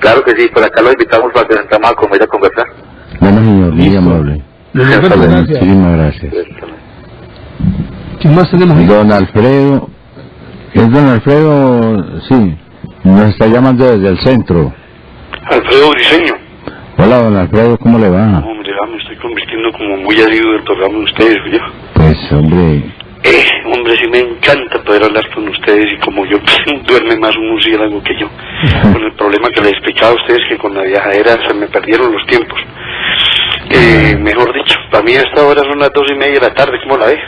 Claro que sí, por acá los invitamos para que nos sentamos a comer y a conversar. Bueno, señor, muy amable. Gracias. Muchísimas gracias. ¿Quién más tenemos ahí? Don Alfredo Es don Alfredo, sí, nos está llamando desde el centro. Alfredo Briceño. Hola, don Alfredo, ¿cómo le va? Hombre, me estoy convirtiendo como muy asiduo del programa de ustedes, ¿yo? Pues, hombre... hombre, sí me encanta poder hablar con ustedes y como yo duerme más un murciélago que yo. Con el problema que les explicaba a ustedes que con la viajadera se me perdieron los tiempos. Mejor dicho, para mí a esta hora son las 2:30 de la tarde, ¿cómo la ves?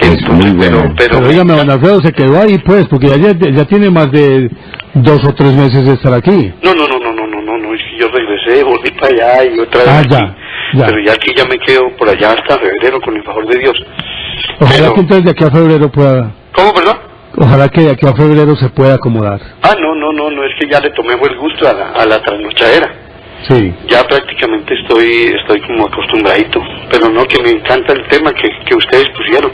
Entonces, pero dígame, don Alfredo, se quedó ahí pues, porque ya tiene más de 2 o 3 meses de estar aquí. No, es que yo regresé, volví para allá y otra vez ya. Pero ya aquí ya me quedo por allá hasta febrero, con el favor de Dios. Ojalá que entonces de aquí a febrero pueda... ¿Cómo, perdón? Ojalá que de aquí a febrero se pueda acomodar. No, es que ya le tomé el gusto a la trasnochadera. Sí. Ya prácticamente estoy como acostumbradito, pero no, que me encanta el tema que ustedes pusieron.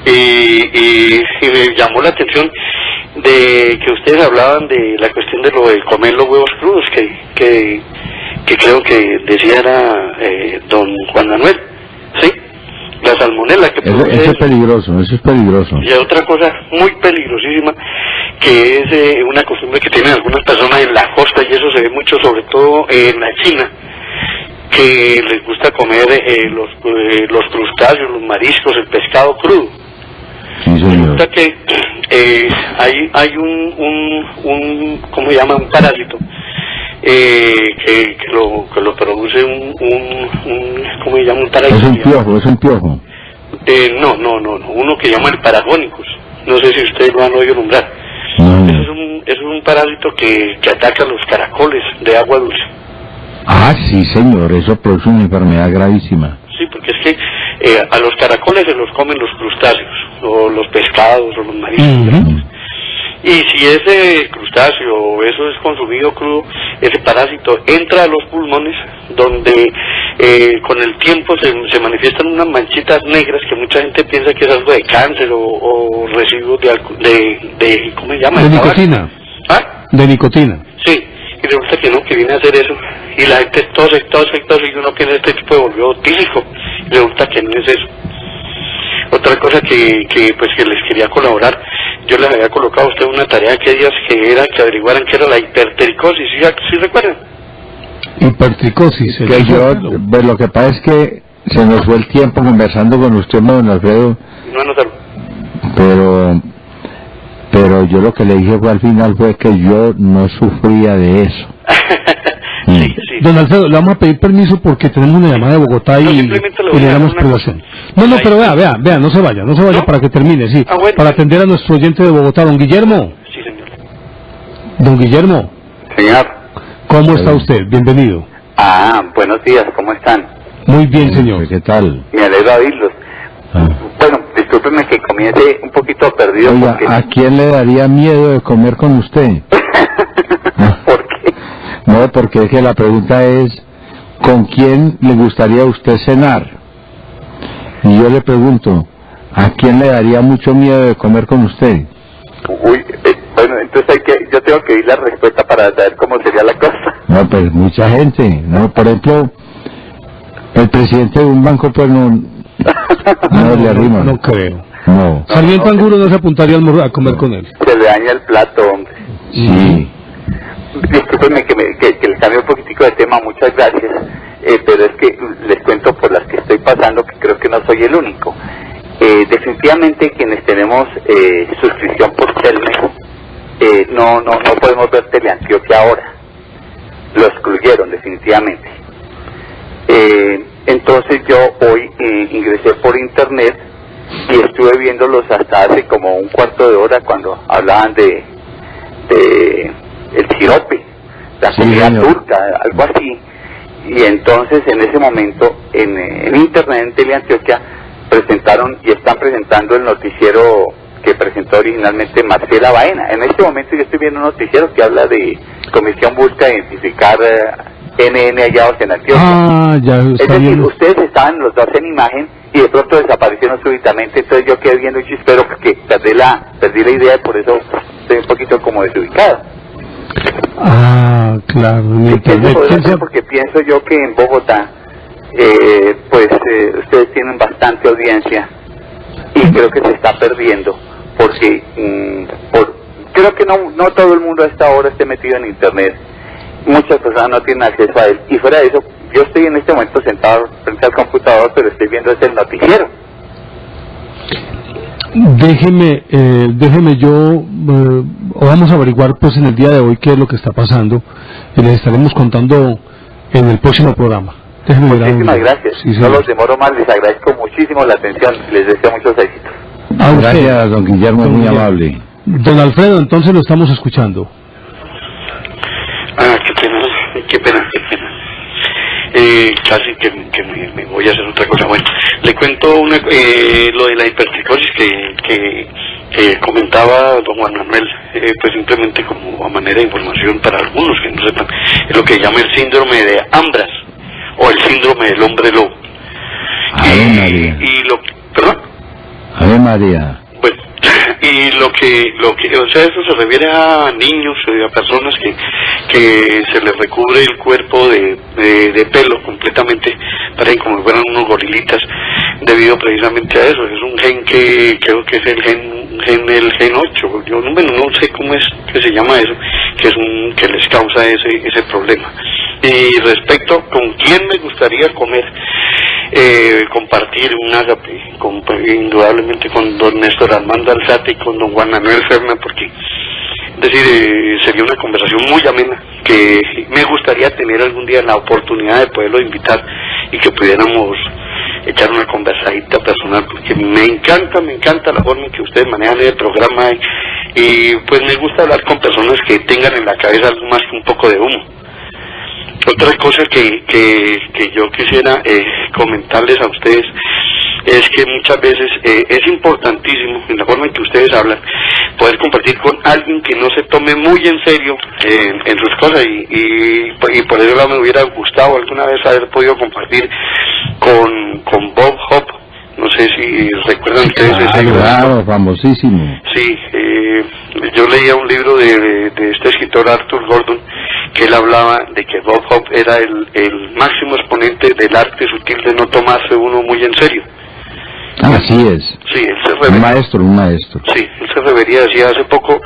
Y me llamó la atención de que ustedes hablaban de la cuestión de lo de comer los huevos crudos, que creo que decía era don Juan Manuel, ¿sí? La salmonela que produce... Eso es peligroso. Y otra cosa muy peligrosísima, que es una costumbre que tienen algunas personas en la costa, y eso se ve mucho sobre todo en la China, que les gusta comer los crustáceos, los mariscos, el pescado crudo. Sí, señor. Resulta que hay un ¿cómo se llama? Un parásito que lo produce ¿cómo se llama? Un parásito. Es un piojo. No, uno que llama el Paragónicus. No sé si ustedes lo han oído nombrar. No. Es un parásito que ataca a los caracoles de agua dulce. Ah, sí, señor, eso produce una enfermedad gravísima. Sí, porque es que a los caracoles se los comen los crustáceos, o los pescados, o los mariscos. Y si ese crustáceo o eso es consumido crudo, ese parásito entra a los pulmones, donde con el tiempo se manifiestan unas manchitas negras que mucha gente piensa que es algo de cáncer o residuos de ¿cómo se llama? De nicotina. ¿Ah? De nicotina. Sí, y resulta que no, que viene a hacer eso. Y la gente tose, y uno piensa este tipo de volvió autístico. Y resulta que no es eso. Otra cosa que les quería colaborar, yo les había colocado a usted una tarea que días que era que averiguaran qué era la hipertricosis, ¿sí recuerdan? Hipertricosis. Pues lo que pasa es que se nos fue el tiempo conversando con usted, don Alfredo. No anotarlo. Pero yo lo que le dije al final fue que yo no sufría de eso. Sí. Don Alfredo, le vamos a pedir permiso porque tenemos una llamada de Bogotá y le damos privación. No, pero vea, no se vaya ¿no? Para que termine, sí. Bueno. Para atender a nuestro oyente de Bogotá, don Guillermo. Sí, señor. Don Guillermo. Señor. ¿Cómo está usted? Bienvenido. Buenos días, ¿cómo están? Muy bien, señor. ¿Qué tal? Me alegra oírlos. Bueno, discúlpenme que comience un poquito perdido. Oiga, porque... ¿a quién le daría miedo de comer con usted? ¿Por qué? No, porque es que la pregunta es, ¿con quién le gustaría a usted cenar? Y yo le pregunto, ¿a quién le daría mucho miedo de comer con usted? Uy, bueno, entonces yo tengo que ir la respuesta para saber cómo sería la cosa. No, pues mucha gente, ¿no? Por ejemplo, el presidente de un banco, pues no le arrima. No creo. No. Sarmiento Angulo no se apuntaría a comer con él. Se le daña el plato, hombre. Sí. Discúlpenme que les cambie un poquitico de tema, muchas gracias, pero es que les cuento por las que estoy pasando, que creo que no soy el único. Definitivamente quienes tenemos suscripción por Telmex, no podemos ver Teleantioquia ahora. Lo excluyeron definitivamente. Entonces yo hoy ingresé por internet y estuve viéndolos hasta hace como un cuarto de hora cuando hablaban de el sirope, la comida turca, algo así. Y entonces en ese momento en internet, en Teleantioquia, presentaron y están presentando el noticiero que presentó originalmente Marcela Baena. En este momento yo estoy viendo un noticiero que habla de Comisión busca identificar NN hallados en Antioquia. Ah, ya está. Es decir, bien. ustedes estaban los dos en imagen y de pronto desaparecieron súbitamente, entonces yo quedé viendo y espero que perdí la idea y por eso estoy un poquito como desubicado. Ah, claro. Porque pienso yo que en Bogotá ustedes tienen bastante audiencia y creo que se está perdiendo por porque creo que no todo el mundo a esta hora esté metido en internet, muchas personas no tienen acceso a él, y fuera de eso, yo estoy en este momento sentado frente al computador, pero estoy viendo el noticiero. Déjeme vamos a averiguar pues en el día de hoy qué es lo que está pasando y les estaremos contando en el próximo programa. Muchísimas gracias, sí, no los demoro más, les agradezco muchísimo la atención, les deseo muchos éxitos. Gracias, don Guillermo, muy amable. Don Alfredo, entonces lo estamos escuchando. Qué pena. Casi que me voy a hacer otra cosa. Bueno, le cuento lo de la hipertricosis que comentaba don Juan Manuel, pues simplemente como a manera de información para algunos que no sepan, es lo que llama el síndrome de Ambras o el síndrome del hombre lobo. Ave María. ¿Perdón? Ave María. Bueno, y lo que, o sea, eso se refiere a niños, a personas que se les recubre el cuerpo de pelo completamente, parecen como si fueran unos gorilitas, debido precisamente a eso. Es un gen que creo que es el gen 8, yo no sé cómo es que se llama eso, que les causa ese problema. Y respecto con quién me gustaría comer, compartir un ágape, indudablemente con don Néstor Armando Alzate y con don Juan Manuel Serna, porque sería una conversación muy amena que me gustaría tener algún día la oportunidad de poderlo invitar y que pudiéramos echar una conversadita personal, porque me encanta la forma en que ustedes manejan el programa y pues me gusta hablar con personas que tengan en la cabeza algo más que un poco de humo. Otra cosa que yo quisiera comentarles a ustedes es que muchas veces es importantísimo, en la forma en que ustedes hablan, poder compartir con alguien que no se tome muy en serio en sus cosas, y por eso me hubiera gustado alguna vez haber podido compartir con Bob Hope. No sé si recuerdan ustedes ese. Claro, famosísimo. Sí, yo leía un libro de este escritor Arthur Gordon, que él hablaba de que Bob Hope era el máximo exponente del arte sutil de no tomarse uno muy en serio. Así es. Sí, él se revería. Un maestro. Sí, él se revería, decía, hace poco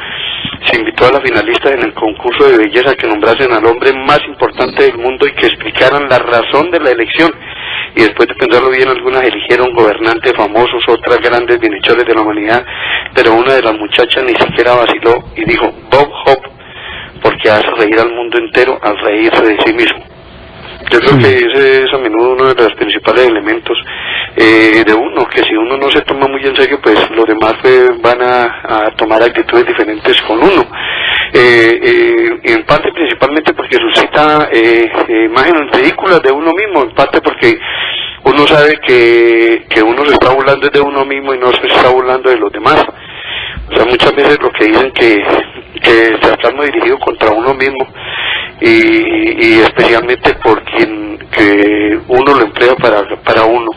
se invitó a la finalista en el concurso de belleza que nombrasen al hombre más importante del mundo y que explicaran la razón de la elección. Y después de pensarlo bien, algunas eligieron gobernantes famosos, otras grandes bienhechores de la humanidad, pero una de las muchachas ni siquiera vaciló y dijo Bob Hope, porque hace reír al mundo entero al reírse de sí mismo. Yo creo que ese es a menudo uno de los principales elementos de uno, que si uno no se toma muy en serio, pues los demás van a tomar actitudes diferentes con uno. En parte principalmente porque suscita imágenes ridículas de uno mismo, en parte porque uno sabe que uno se está burlando de uno mismo y no se está burlando de los demás. O sea, muchas veces lo que dicen que tratarnos dirigido contra uno mismo y especialmente por quien que uno lo emplea para uno,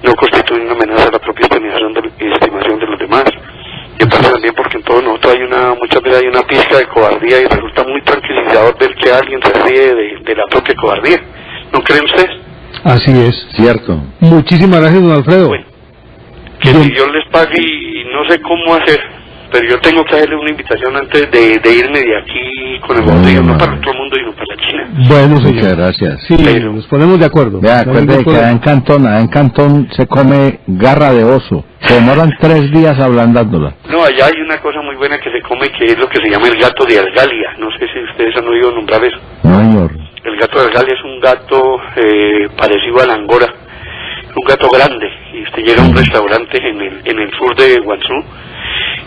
no constituye una amenaza a la propia estimación de los demás. Y pasa también porque en todos nosotros muchas veces hay una pizca de cobardía y resulta muy tranquilizador ver que alguien se ríe de la propia cobardía. ¿No creen ustedes? Así es. Cierto. Muchísimas gracias, don Alfredo. Bueno, que si Dios les pague y no sé cómo hacer, pero yo tengo que hacerle una invitación antes de irme de aquí con el mundo, no para otro mundo, sino para China. Bueno, señor. Muchas gracias. Sí, pero nos ponemos de acuerdo. Vea, acuérdate que en Cantón se come garra de oso. Se demoran 3 días ablandándola. No, allá hay una cosa muy buena que se come, que es lo que se llama el gato de Algalia. No sé si ustedes han oído nombrar eso. No, señor. El gato de Algalia es un gato parecido al angora, un gato grande, y usted llega a un restaurante en el sur de Guangzhou,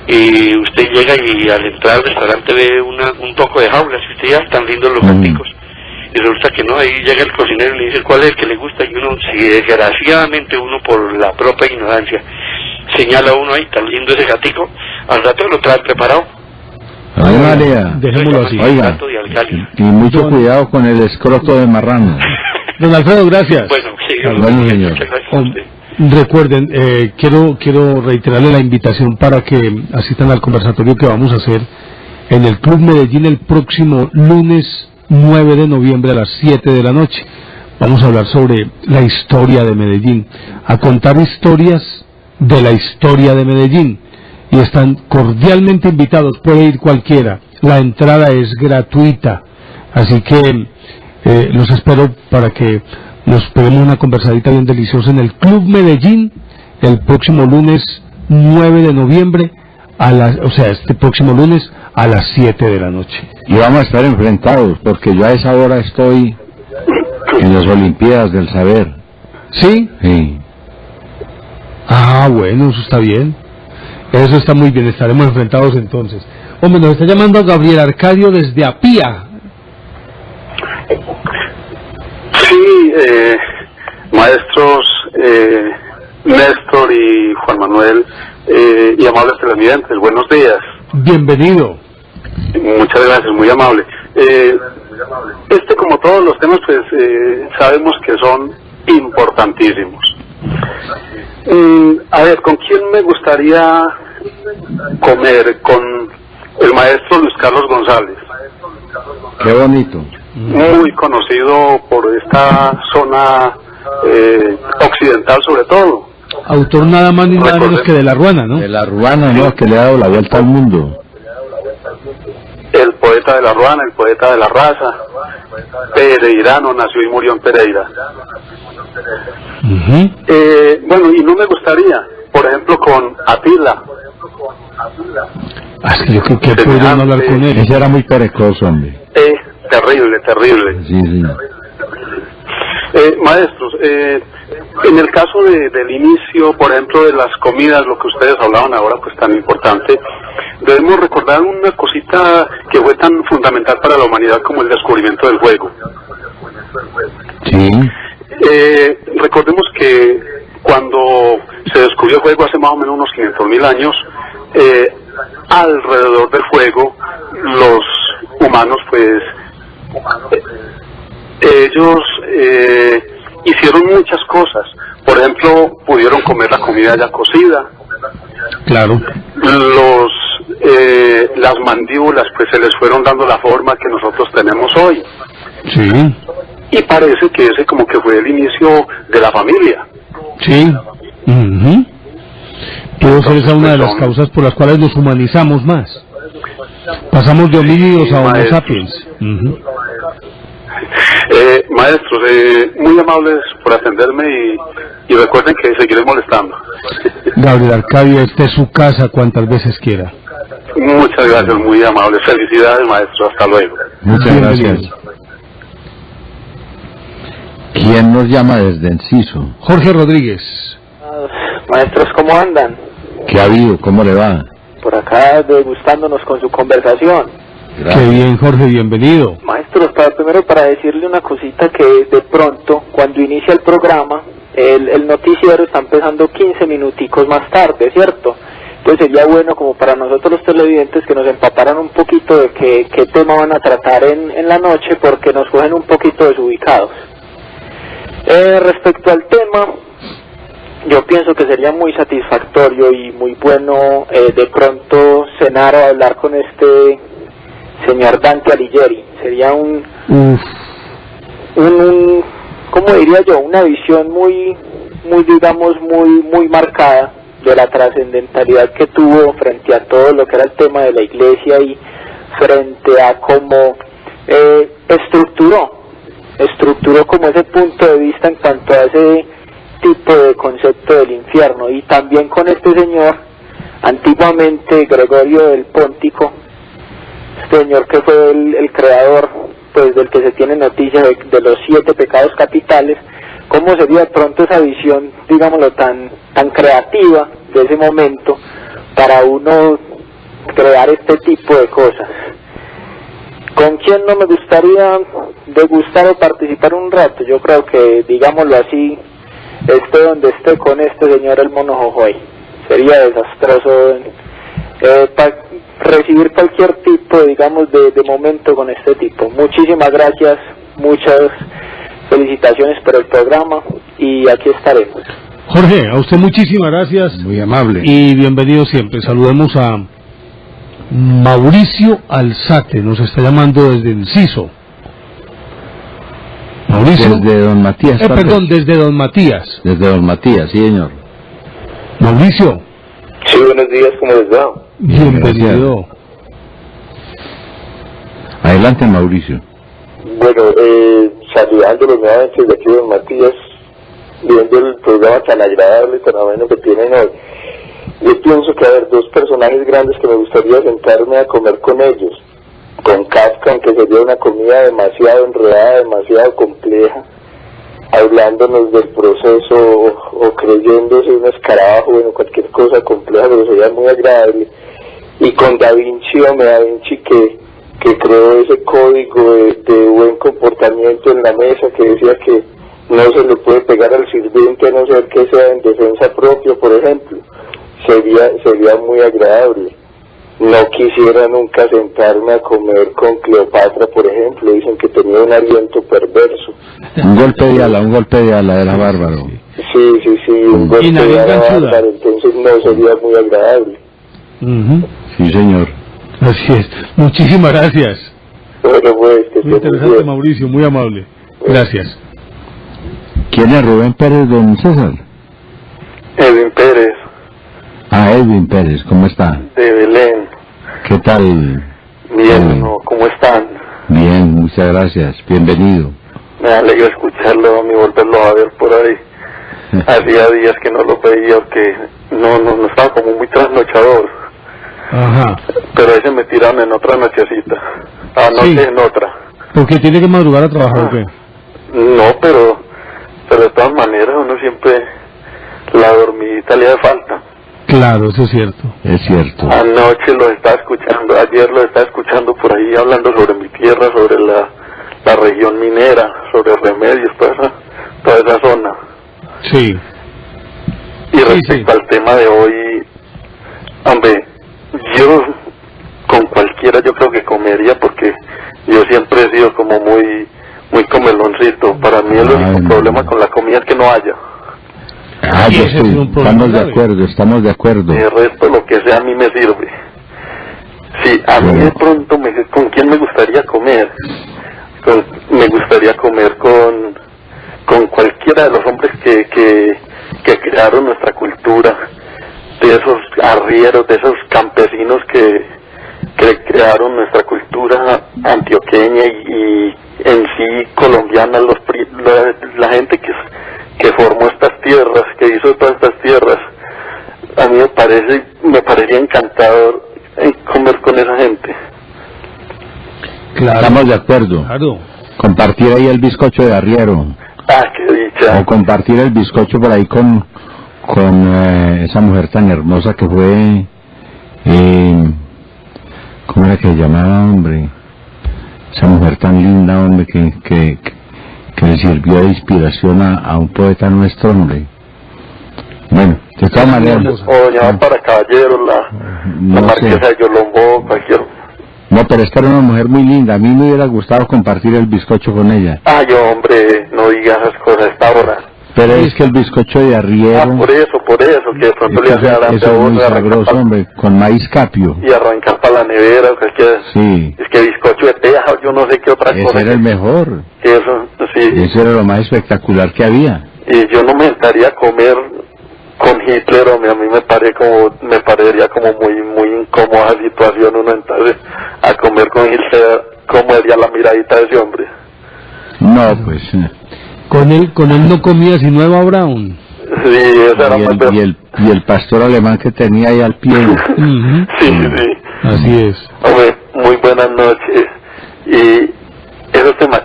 y usted llega y al entrar al restaurante ve un poco de jaulas, y usted ya están lindos los gaticos, y resulta que no, ahí llega el cocinero y le dice cuál es el que le gusta, y uno, si desgraciadamente uno por la propia ignorancia señala a uno ahí, tan lindo ese gatico, al rato lo trae preparado. Ay, María. Dejémoslo así. Oiga, y mucho cuidado con el escroto de marrano. Don Alfredo, gracias. Bueno, sí, bueno, señor. Muchas gracias a usted. Recuerden, quiero reiterarle la invitación para que asistan al conversatorio que vamos a hacer en el Club Medellín el próximo lunes 9 de noviembre a las 7 de la noche. Vamos a hablar sobre la historia de Medellín, a contar historias de la historia de Medellín. y están cordialmente invitados, puede ir cualquiera, la entrada es gratuita, así que los espero para que nos peguemos una conversadita bien deliciosa en el Club Medellín el próximo lunes 9 de noviembre, este próximo lunes a las 7 de la noche. Y vamos a estar enfrentados, porque yo a esa hora estoy en las Olimpiadas del Saber. ¿Sí? Sí. Ah, bueno, eso está bien. Eso está muy bien, estaremos enfrentados entonces. Hombre, nos está llamando Gabriel Arcadio desde Apía. Sí, maestros Néstor y Juan Manuel y amables televidentes, buenos días. Bienvenido. Muchas gracias, muy amable. Como todos los temas, pues sabemos que son importantísimos. A ver, ¿con quién me gustaría comer? Con el maestro Luis Carlos González. Qué bonito. Muy conocido por esta zona occidental sobre todo. Autor nada más ni nada menos que de La Ruana, ¿no? De La Ruana, ¿no? Que le ha dado la vuelta al mundo. El poeta de La Ruana, el poeta de la raza, pereirano, nació y murió en Pereira. Bueno, y no me gustaría, por ejemplo, con Atila. Así yo creo que podrían hablar con él. Ese era muy perezoso, hombre. Terrible, terrible. Sí, sí. Maestros, en el caso del inicio, por ejemplo, de las comidas, lo que ustedes hablaban ahora, pues tan importante, debemos recordar una cosita que fue tan fundamental para la humanidad como el descubrimiento del fuego. Sí. Recordemos que cuando se descubrió el fuego hace más o menos unos 500.000 años, alrededor del fuego, los humanos, pues, ellos hicieron muchas cosas. Por ejemplo, pudieron comer la comida ya cocida. Claro. Las mandíbulas, pues, se les fueron dando la forma que nosotros tenemos hoy. Sí. Y parece que ese como que fue el inicio de la familia. Sí. Pudo ser esa una de las causas por las cuales nos humanizamos más. Pasamos de homínidos a Homo sapiens. Maestros, muy amables por atenderme y recuerden que seguiré molestando. Gabriel Arcadio, esta es su casa cuantas veces quiera. Muchas gracias, muy amables. Felicidades, maestro. Hasta luego. Muchas gracias. ¿Quién nos llama desde Enciso? Jorge Rodríguez. Maestros, ¿cómo andan? ¿Qué ha habido? ¿Cómo le va? Por acá degustándonos con su conversación. Gracias. Qué bien, Jorge, bienvenido. Maestros, primero para decirle una cosita, que de pronto, cuando inicia el programa, el noticiero está empezando 15 minuticos más tarde, ¿cierto? Entonces sería bueno como para nosotros los televidentes que nos empaparan un poquito de qué tema van a tratar en la noche, porque nos cogen un poquito desubicados. Respecto al tema, yo pienso que sería muy satisfactorio y muy bueno de pronto cenar o hablar con este señor Dante Alighieri. Sería un ¿cómo diría yo? Una visión muy digamos, muy marcada de la trascendentalidad que tuvo frente a todo lo que era el tema de la iglesia y frente a cómo estructuró como ese punto de vista en cuanto a ese tipo de concepto del infierno. Y también con este señor, antiguamente Gregorio el Póntico, este señor que fue el creador, pues, del que se tiene noticia de los 7 pecados capitales, cómo sería de pronto esa visión, digámoslo, tan creativa de ese momento para uno crear este tipo de cosas. ¿Con quién no me gustaría degustar o participar un rato? Yo creo que, digámoslo así, esté donde esté con este señor el Mono Jojoy. Sería desastroso recibir cualquier tipo, digamos, de momento con este tipo. Muchísimas gracias, muchas felicitaciones por el programa y aquí estaremos. Jorge, a usted muchísimas gracias. Muy amable. Y bienvenido siempre. Saludemos a Mauricio Alzate, nos está llamando desde Enciso. Mauricio. Desde Don Matías. Perdón, desde Don Matías. Desde Don Matías, sí, señor. Mauricio. Sí, buenos días, ¿cómo les va? Bienvenido. Adelante, Mauricio. Bueno, saludándolos nuevamente desde aquí, don Matías, viendo el programa tan agradable, tan ameno que tienen hoy. Yo pienso que hay dos personajes grandes que me gustaría sentarme a comer con ellos. Con Kafka, aunque sería una comida demasiado enredada, demasiado compleja, hablándonos del proceso o creyéndose un escarabajo, bueno, cualquier cosa compleja, pero sería muy agradable. Y con Da Vinci que creó ese código de buen comportamiento en la mesa, que decía que no se le puede pegar al sirviente a no ser que sea en defensa propia, por ejemplo. Sería muy agradable. No quisiera nunca sentarme a comer con Cleopatra, por ejemplo. Dicen que tenía un aliento perverso. Un golpe de ala, era bárbaro. Sí, un golpe de ala bárbaro, entonces no sería muy agradable. Sí, señor. Así es. Muchísimas gracias. Bueno, pues, que muy interesante, Mauricio, muy amable. Gracias. ¿Quién es Rubén Pérez, don César? Edwin Pérez. Ah, Edwin Pérez, ¿cómo está? De Belén. ¿Qué tal? Bien, ¿cómo están? Bien, muchas gracias, bienvenido. Me alegra escucharlo, y volverlo a ver por ahí. Hacía días que no lo veía, que no estaba como muy trasnochador. Ajá. Pero ahí se me tiraron en otra nochecita. Anoche sí. En otra. ¿Por qué tiene que madrugar a trabajar o qué? No, pero de todas maneras uno siempre la dormidita le hace falta. Claro, eso es cierto. Es cierto. Anoche lo estaba escuchando, ayer lo estaba escuchando por ahí hablando sobre mi tierra, sobre la región minera, sobre Remedios, toda esa zona. Sí. Y respecto al tema de hoy, hombre, yo con cualquiera yo creo que comería, porque yo siempre he sido como muy comeloncito. Para mí el único problema con la comida es que no haya. Estamos de acuerdo. El resto, lo que sea, a mí me sirve. Sí, a mí de pronto, ¿con quién me gustaría comer? Me gustaría comer con cualquiera de los hombres que crearon nuestra cultura, de esos arrieros, de esos campesinos que crearon nuestra cultura antioqueña y en sí colombiana, la gente que formó estas tierras, que hizo todas estas tierras. A mí me parecería encantador comer con esa gente. Claro. Estamos de acuerdo. Claro. Compartir ahí el bizcocho de arriero. Ah, qué dicha. O compartir el bizcocho por ahí con esa mujer tan hermosa que fue, ¿cómo era que se llamaba, hombre? Esa mujer tan linda, hombre, que le sirvió de inspiración a un poeta nuestro, hombre. Bueno, de todas maneras. O llamar para caballero, la marquesa de Yolombó, cualquier. No, pero esta era una mujer muy linda. A mí me hubiera gustado compartir el bizcocho con ella. Ay, hombre, no digas esas cosas a esta hora. Pero es que el bizcocho de arriero... Ah, por eso, que de pronto le hace adelante eso es muy sabroso, hombre, con maíz capio. Y arrancar para la nevera, o cualquier... Sí. Es que bizcocho de teja, yo no sé qué otra cosa. Ese era el mejor. Eso, sí. Eso era lo más espectacular que había. Y yo no me sentaría a comer con Hitler, hombre, a mí me parecería como muy incómoda la situación, uno entonces a comer con Hitler, ¿cómo sería la miradita de ese hombre? No, pues... Con él no comía sino Eva Braun. Sí, esa era más y el pastor alemán que tenía ahí al pie. Sí. Así es. Hombre, muy buenas noches. Y esos temas,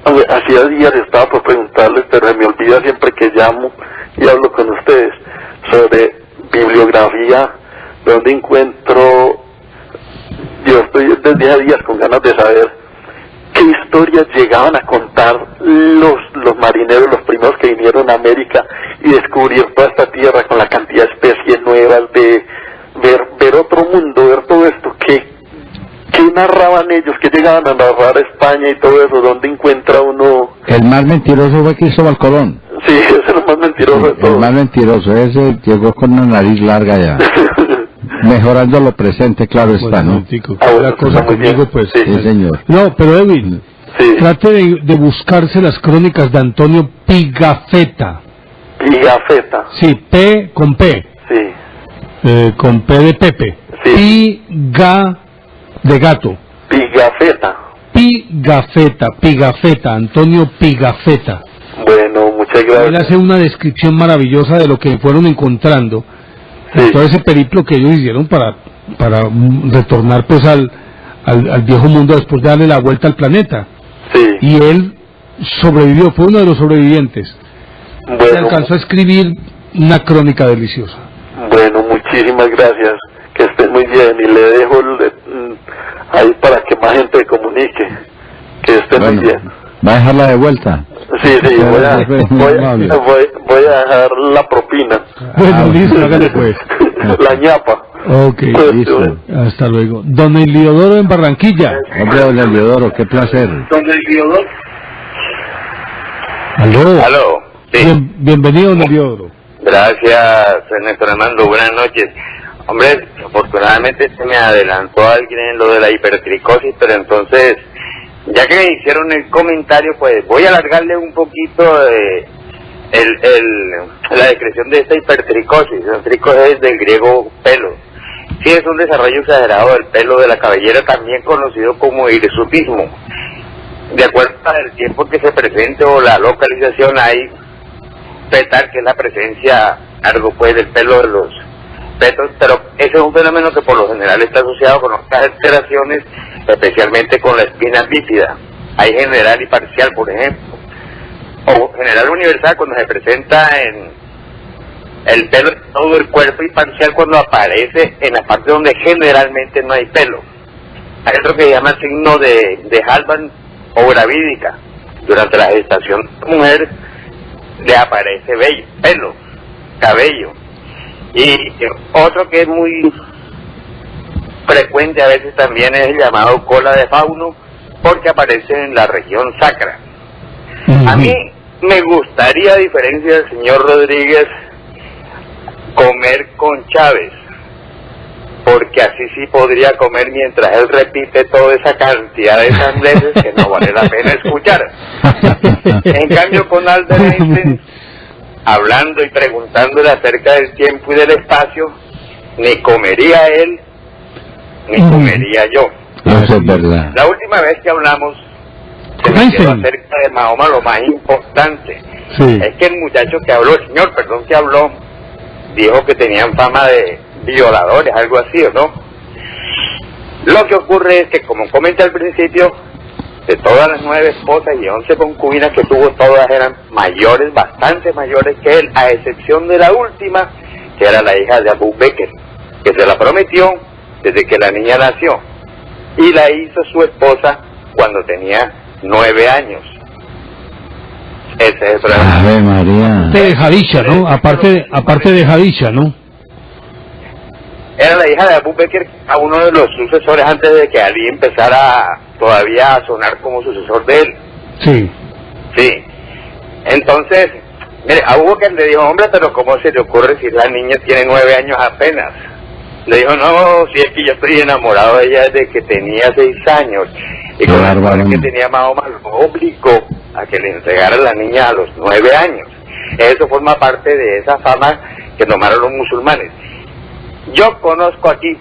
hombre, hacía días estaba por preguntarles, pero se me olvida siempre que llamo y hablo con ustedes sobre bibliografía, de dónde encuentro. Yo estoy desde hace días con ganas de saber qué historias llegaban a contar los marineros, los primeros que vinieron a América y descubrir toda esta tierra con la cantidad de especies nuevas, de ver otro mundo, ver todo esto. ¿Qué narraban ellos? ¿Qué llegaban a narrar a España y todo eso? ¿Dónde encuentra uno? El más mentiroso fue Cristóbal Colón. Sí, ese es el más mentiroso de todos. El más mentiroso, ese llegó con una nariz larga ya. Mejorando lo presente, claro está, ¿no? La cosa conmigo, pues. Sí, señor. No, pero Edwin, trate de buscarse las crónicas de Antonio Pigafetta. Pigafetta. Sí, P con P. Sí. con P de Pepe. Sí. Piga de gato. Pigafetta, Antonio Pigafetta. Bueno, muchas gracias. Él hace una descripción maravillosa de lo que fueron encontrando en todo ese periplo que ellos hicieron para retornar pues al viejo mundo después de darle la vuelta al planeta. Sí. Y él sobrevivió, fue uno de los sobrevivientes. Bueno, Se alcanzó a escribir una crónica deliciosa. Bueno, muchísimas gracias. Que estén muy bien y le dejo ahí para que más gente comunique. Que estén muy bien. ¿Va a dejarla de vuelta? Sí, voy a dejar la propina. Bueno, listo, hágale pues. La ñapa. Ok, listo. Hasta luego. Don Eliodoro en Barranquilla. Hombre, don Eliodoro, qué placer. Don Eliodoro. Aló. Sí. Bienvenido, don Eliodoro. Gracias, Néstor Armando. Buenas noches. Hombre, afortunadamente se me adelantó alguien en lo de la hipertricosis, pero entonces, ya que me hicieron el comentario, pues voy a alargarle un poquito la descripción de esta hipertricosis. La tricosis es del griego pelo. Sí, es un desarrollo exagerado del pelo de la cabellera, también conocido como hirsutismo. De acuerdo al tiempo que se presente o la localización, hay petar, que es la presencia algo pues del pelo de los petos, pero ese es un fenómeno que por lo general está asociado con otras alteraciones, especialmente con la espina bífida. Hay general y parcial, por ejemplo, o general universal cuando se presenta en el pelo de todo el cuerpo, y parcial cuando aparece en la parte donde generalmente no hay pelo. Hay otro que se llama signo de Halban o gravídica. Durante la gestación de la mujer le aparece pelo, cabello. Y otro que es muy frecuente a veces también es el llamado cola de fauno, porque aparece en la región sacra. A mí me gustaría, a diferencia del señor Rodríguez, comer con Chávez, porque así sí podría comer mientras él repite toda esa cantidad de sandeces que no vale la pena escuchar. En cambio, con Albert Einstein, hablando y preguntándole acerca del tiempo y del espacio, ni comería él, ni comería yo. Eso es verdad. La última vez que hablamos, se me quedó acerca de Mahoma lo más importante. Es que el muchacho que habló, el señor, perdón, que habló, dijo que tenían fama de violadores, algo así, ¿o no? Lo que ocurre es que, como comenté al principio, de todas las 9 esposas y 11 concubinas que tuvo, todas eran mayores, bastante mayores que él, a excepción de la última, que era la hija de Abu Bakr, que se la prometió desde que la niña nació, y la hizo su esposa cuando tenía 9 años. Ese es el problema. Ave María. De Jadisha, ¿no? Aparte de Jadisha, ¿no? Era la hija de Abu Bakr, a uno de los sucesores antes de que Ali empezara todavía a sonar como sucesor de él. Sí. Sí. Entonces, mire, Abu Bakr le dijo, hombre, pero ¿cómo se le ocurre si la niña tiene 9 años apenas? Le dijo, no, si es que yo estoy enamorado de ella desde que tenía 6 años. Y con la que tenía Mahoma lo obligó a que le entregara la niña a los 9 años. Eso forma parte de esa fama que tomaron los musulmanes. Yo conozco aquí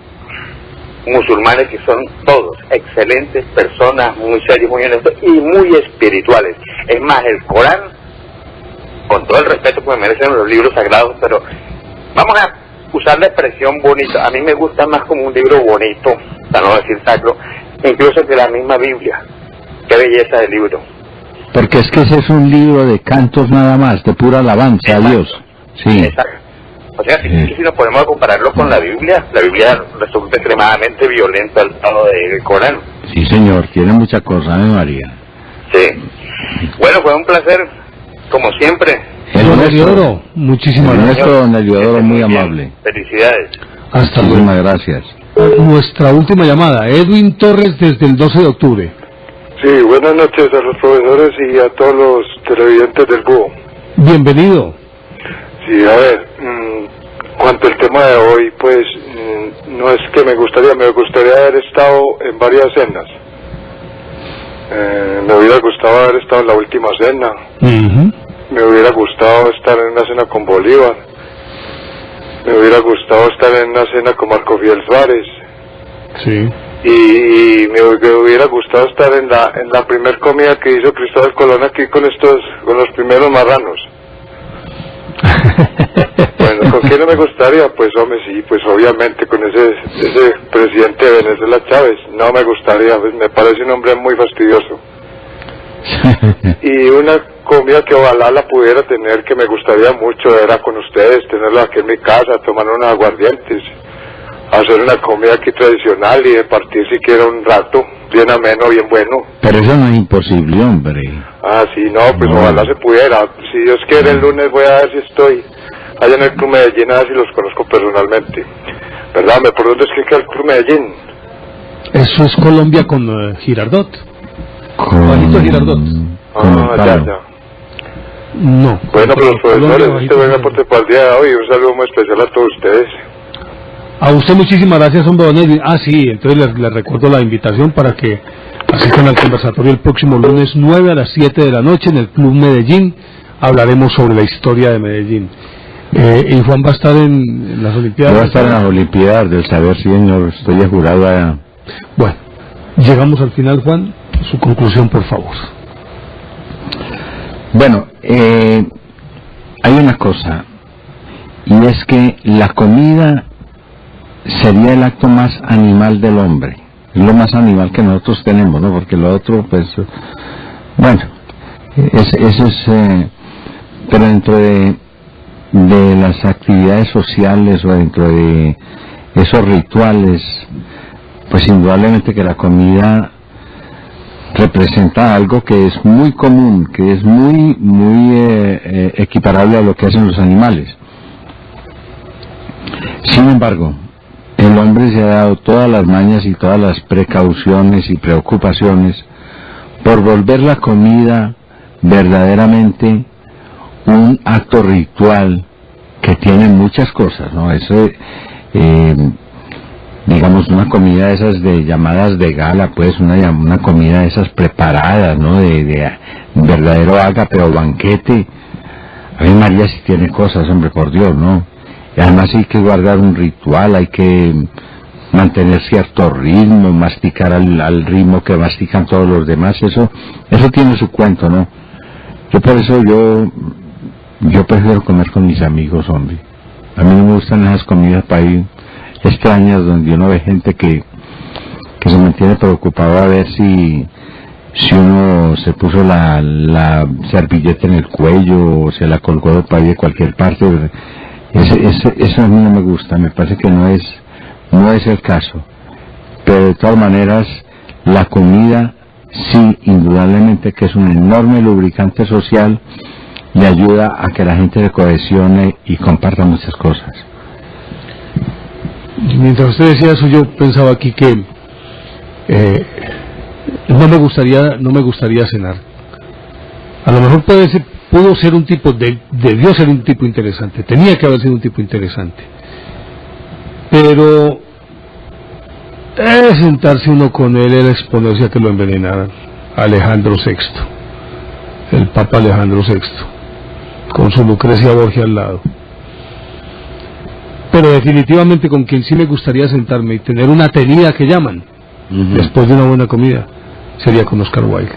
musulmanes que son todos excelentes personas, muy serios, muy honestos y muy espirituales. Es más, el Corán, con todo el respeto que me merecen los libros sagrados, pero vamos a usar la expresión bonita. A mí me gusta más como un libro bonito, para no decir sacro, incluso que la misma Biblia. Qué belleza de libro. Porque es que ese es un libro de cantos nada más, de pura alabanza a Dios. Sí. Exacto. O sea, si nos podemos compararlo con la Biblia resulta extremadamente violenta al lado del Corán. Sí, señor, tiene mucha cosa, María. Sí. Bueno, fue un placer, como siempre. Don Eliodoro, muchísimas gracias. Don Eliodoro, muy amable. Felicidades. Hasta luego. Muchísimas gracias. Nuestra última llamada, Edwin Torres desde el 12 de octubre. Sí, buenas noches a los profesores y a todos los televidentes del Búho. Bienvenido. Sí, a ver, cuanto al tema de hoy, pues no es que me gustaría haber estado en varias cenas. Me hubiera gustado haber estado en la última cena. Me hubiera gustado estar en una cena con Bolívar. me hubiera gustado estar en una cena con Marco Fiel Suárez. Sí. Y me hubiera gustado estar en la primer comida que hizo Cristóbal Colón aquí con los primeros marranos. Bueno, ¿con quién no me gustaría? Pues hombre, sí, pues obviamente con ese presidente de Venezuela, Chávez. No me gustaría, pues me parece un hombre muy fastidioso. Y una comida que ojalá la pudiera tener, que me gustaría mucho, era con ustedes, tenerla aquí en mi casa, tomar unos aguardientes, hacer una comida aquí tradicional y de partir siquiera un rato, bien ameno, bien bueno. Pero eso no es imposible, hombre. Ah, sí, no, pues ojalá se pudiera. Si Dios quiere, el lunes voy a ver si estoy allá en el Club Medellín, a ver si los conozco personalmente. ¿Verdad? ¿Por dónde es que queda el Club Medellín? Eso es Colombia con Girardot. Juanito Girardot. Ya. No. Bueno, pero los profesores, este buen aporte para el día de hoy. Un saludo muy especial a todos ustedes. A usted muchísimas gracias, hombre Don Edwin. Sí, entonces les recuerdo la invitación para que asistan al conversatorio el próximo lunes 9 a las 7 de la noche en el Club Medellín. Hablaremos sobre la historia de Medellín. ¿Y Juan va a estar en las Olimpiadas? Va a estar en las Olimpiadas del Saber, señor. Estoy jurado a... Bueno, llegamos al final, Juan. Su conclusión, por favor. Bueno, hay una cosa, y es que la comida sería el acto más animal del hombre, es lo más animal que nosotros tenemos, ¿no? Porque lo otro, pues, bueno, eso es, pero dentro de las actividades sociales o dentro de esos rituales, pues indudablemente que la comida representa algo que es muy común, que es muy equiparable a lo que hacen los animales. Sin embargo, el hombre se ha dado todas las mañas y todas las precauciones y preocupaciones por volver la comida verdaderamente un acto ritual que tiene muchas cosas, ¿no? Eso, digamos, una comida de esas de llamadas de gala, pues una comida de esas preparadas, ¿no? De verdadero ágape o banquete. A mí María sí tiene cosas, hombre, por Dios, ¿no? Y además hay que guardar un ritual, hay que mantener cierto ritmo, masticar al ritmo que mastican todos los demás, eso tiene su cuento, ¿no? Yo por eso yo prefiero comer con mis amigos, hombre. A mí no me gustan esas comidas para ir extrañas donde uno ve gente que se mantiene preocupado a ver si uno se puso la servilleta en el cuello o se la colgó para ir de cualquier parte. Eso a mí no me gusta, me parece que no es el caso. Pero de todas maneras, la comida sí, indudablemente que es un enorme lubricante social y ayuda a que la gente se cohesione y comparta muchas cosas. Mientras usted decía eso, yo pensaba aquí que no me gustaría cenar. A lo mejor pudo ser un tipo, debió ser un tipo interesante, tenía que haber sido un tipo interesante, pero sentarse uno con él era exponerse a que lo envenenaran. Alejandro VI, el Papa Alejandro VI, con su Lucrecia Borgia al lado. Pero definitivamente con quien sí me gustaría sentarme y tener una tenida que llaman, después de una buena comida, sería con Oscar Wilde.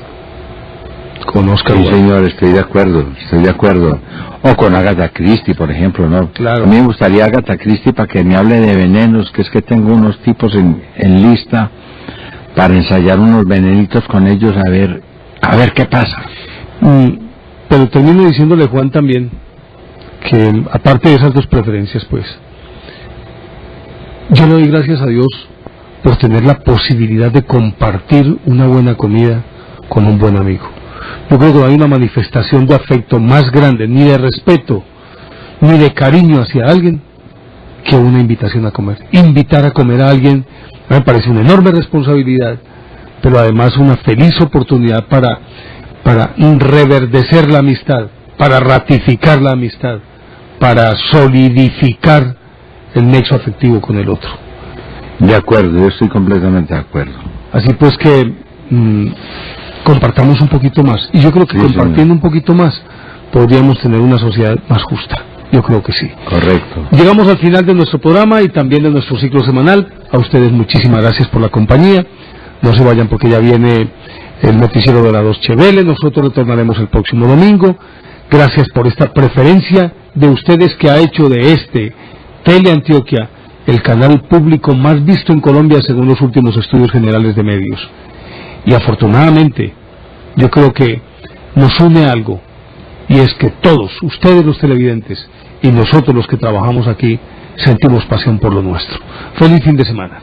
Con Oscar Wilde. Señor, estoy de acuerdo. O con Agatha Christie, por ejemplo, ¿no? Claro. A mí me gustaría Agatha Christie para que me hable de venenos, que es que tengo unos tipos en lista para ensayar unos venenitos con ellos, a ver qué pasa. Pero termino diciéndole, Juan, también, que aparte de esas dos preferencias, pues, yo le doy gracias a Dios por tener la posibilidad de compartir una buena comida con un buen amigo. Yo creo que no hay una manifestación de afecto más grande, ni de respeto, ni de cariño hacia alguien, que una invitación a comer. Invitar a comer a alguien me parece una enorme responsabilidad, pero además una feliz oportunidad para reverdecer la amistad, para ratificar la amistad, para solidificar el nexo afectivo con el otro. De acuerdo, yo estoy completamente de acuerdo. Así pues que compartamos un poquito más, y yo creo que compartiendo un poquito más podríamos tener una sociedad más justa. Yo creo que sí. Correcto. Llegamos al final de nuestro programa y también de nuestro ciclo semanal. A ustedes muchísimas gracias por la compañía. No se vayan porque ya viene el noticiero de la Deutsche Welle. Nosotros retornaremos el próximo domingo. Gracias por esta preferencia de ustedes que ha hecho de este Teleantioquia el canal público más visto en Colombia según los últimos estudios generales de medios. Y afortunadamente, yo creo que nos une algo, y es que todos, ustedes los televidentes y nosotros los que trabajamos aquí, sentimos pasión por lo nuestro. Feliz fin de semana.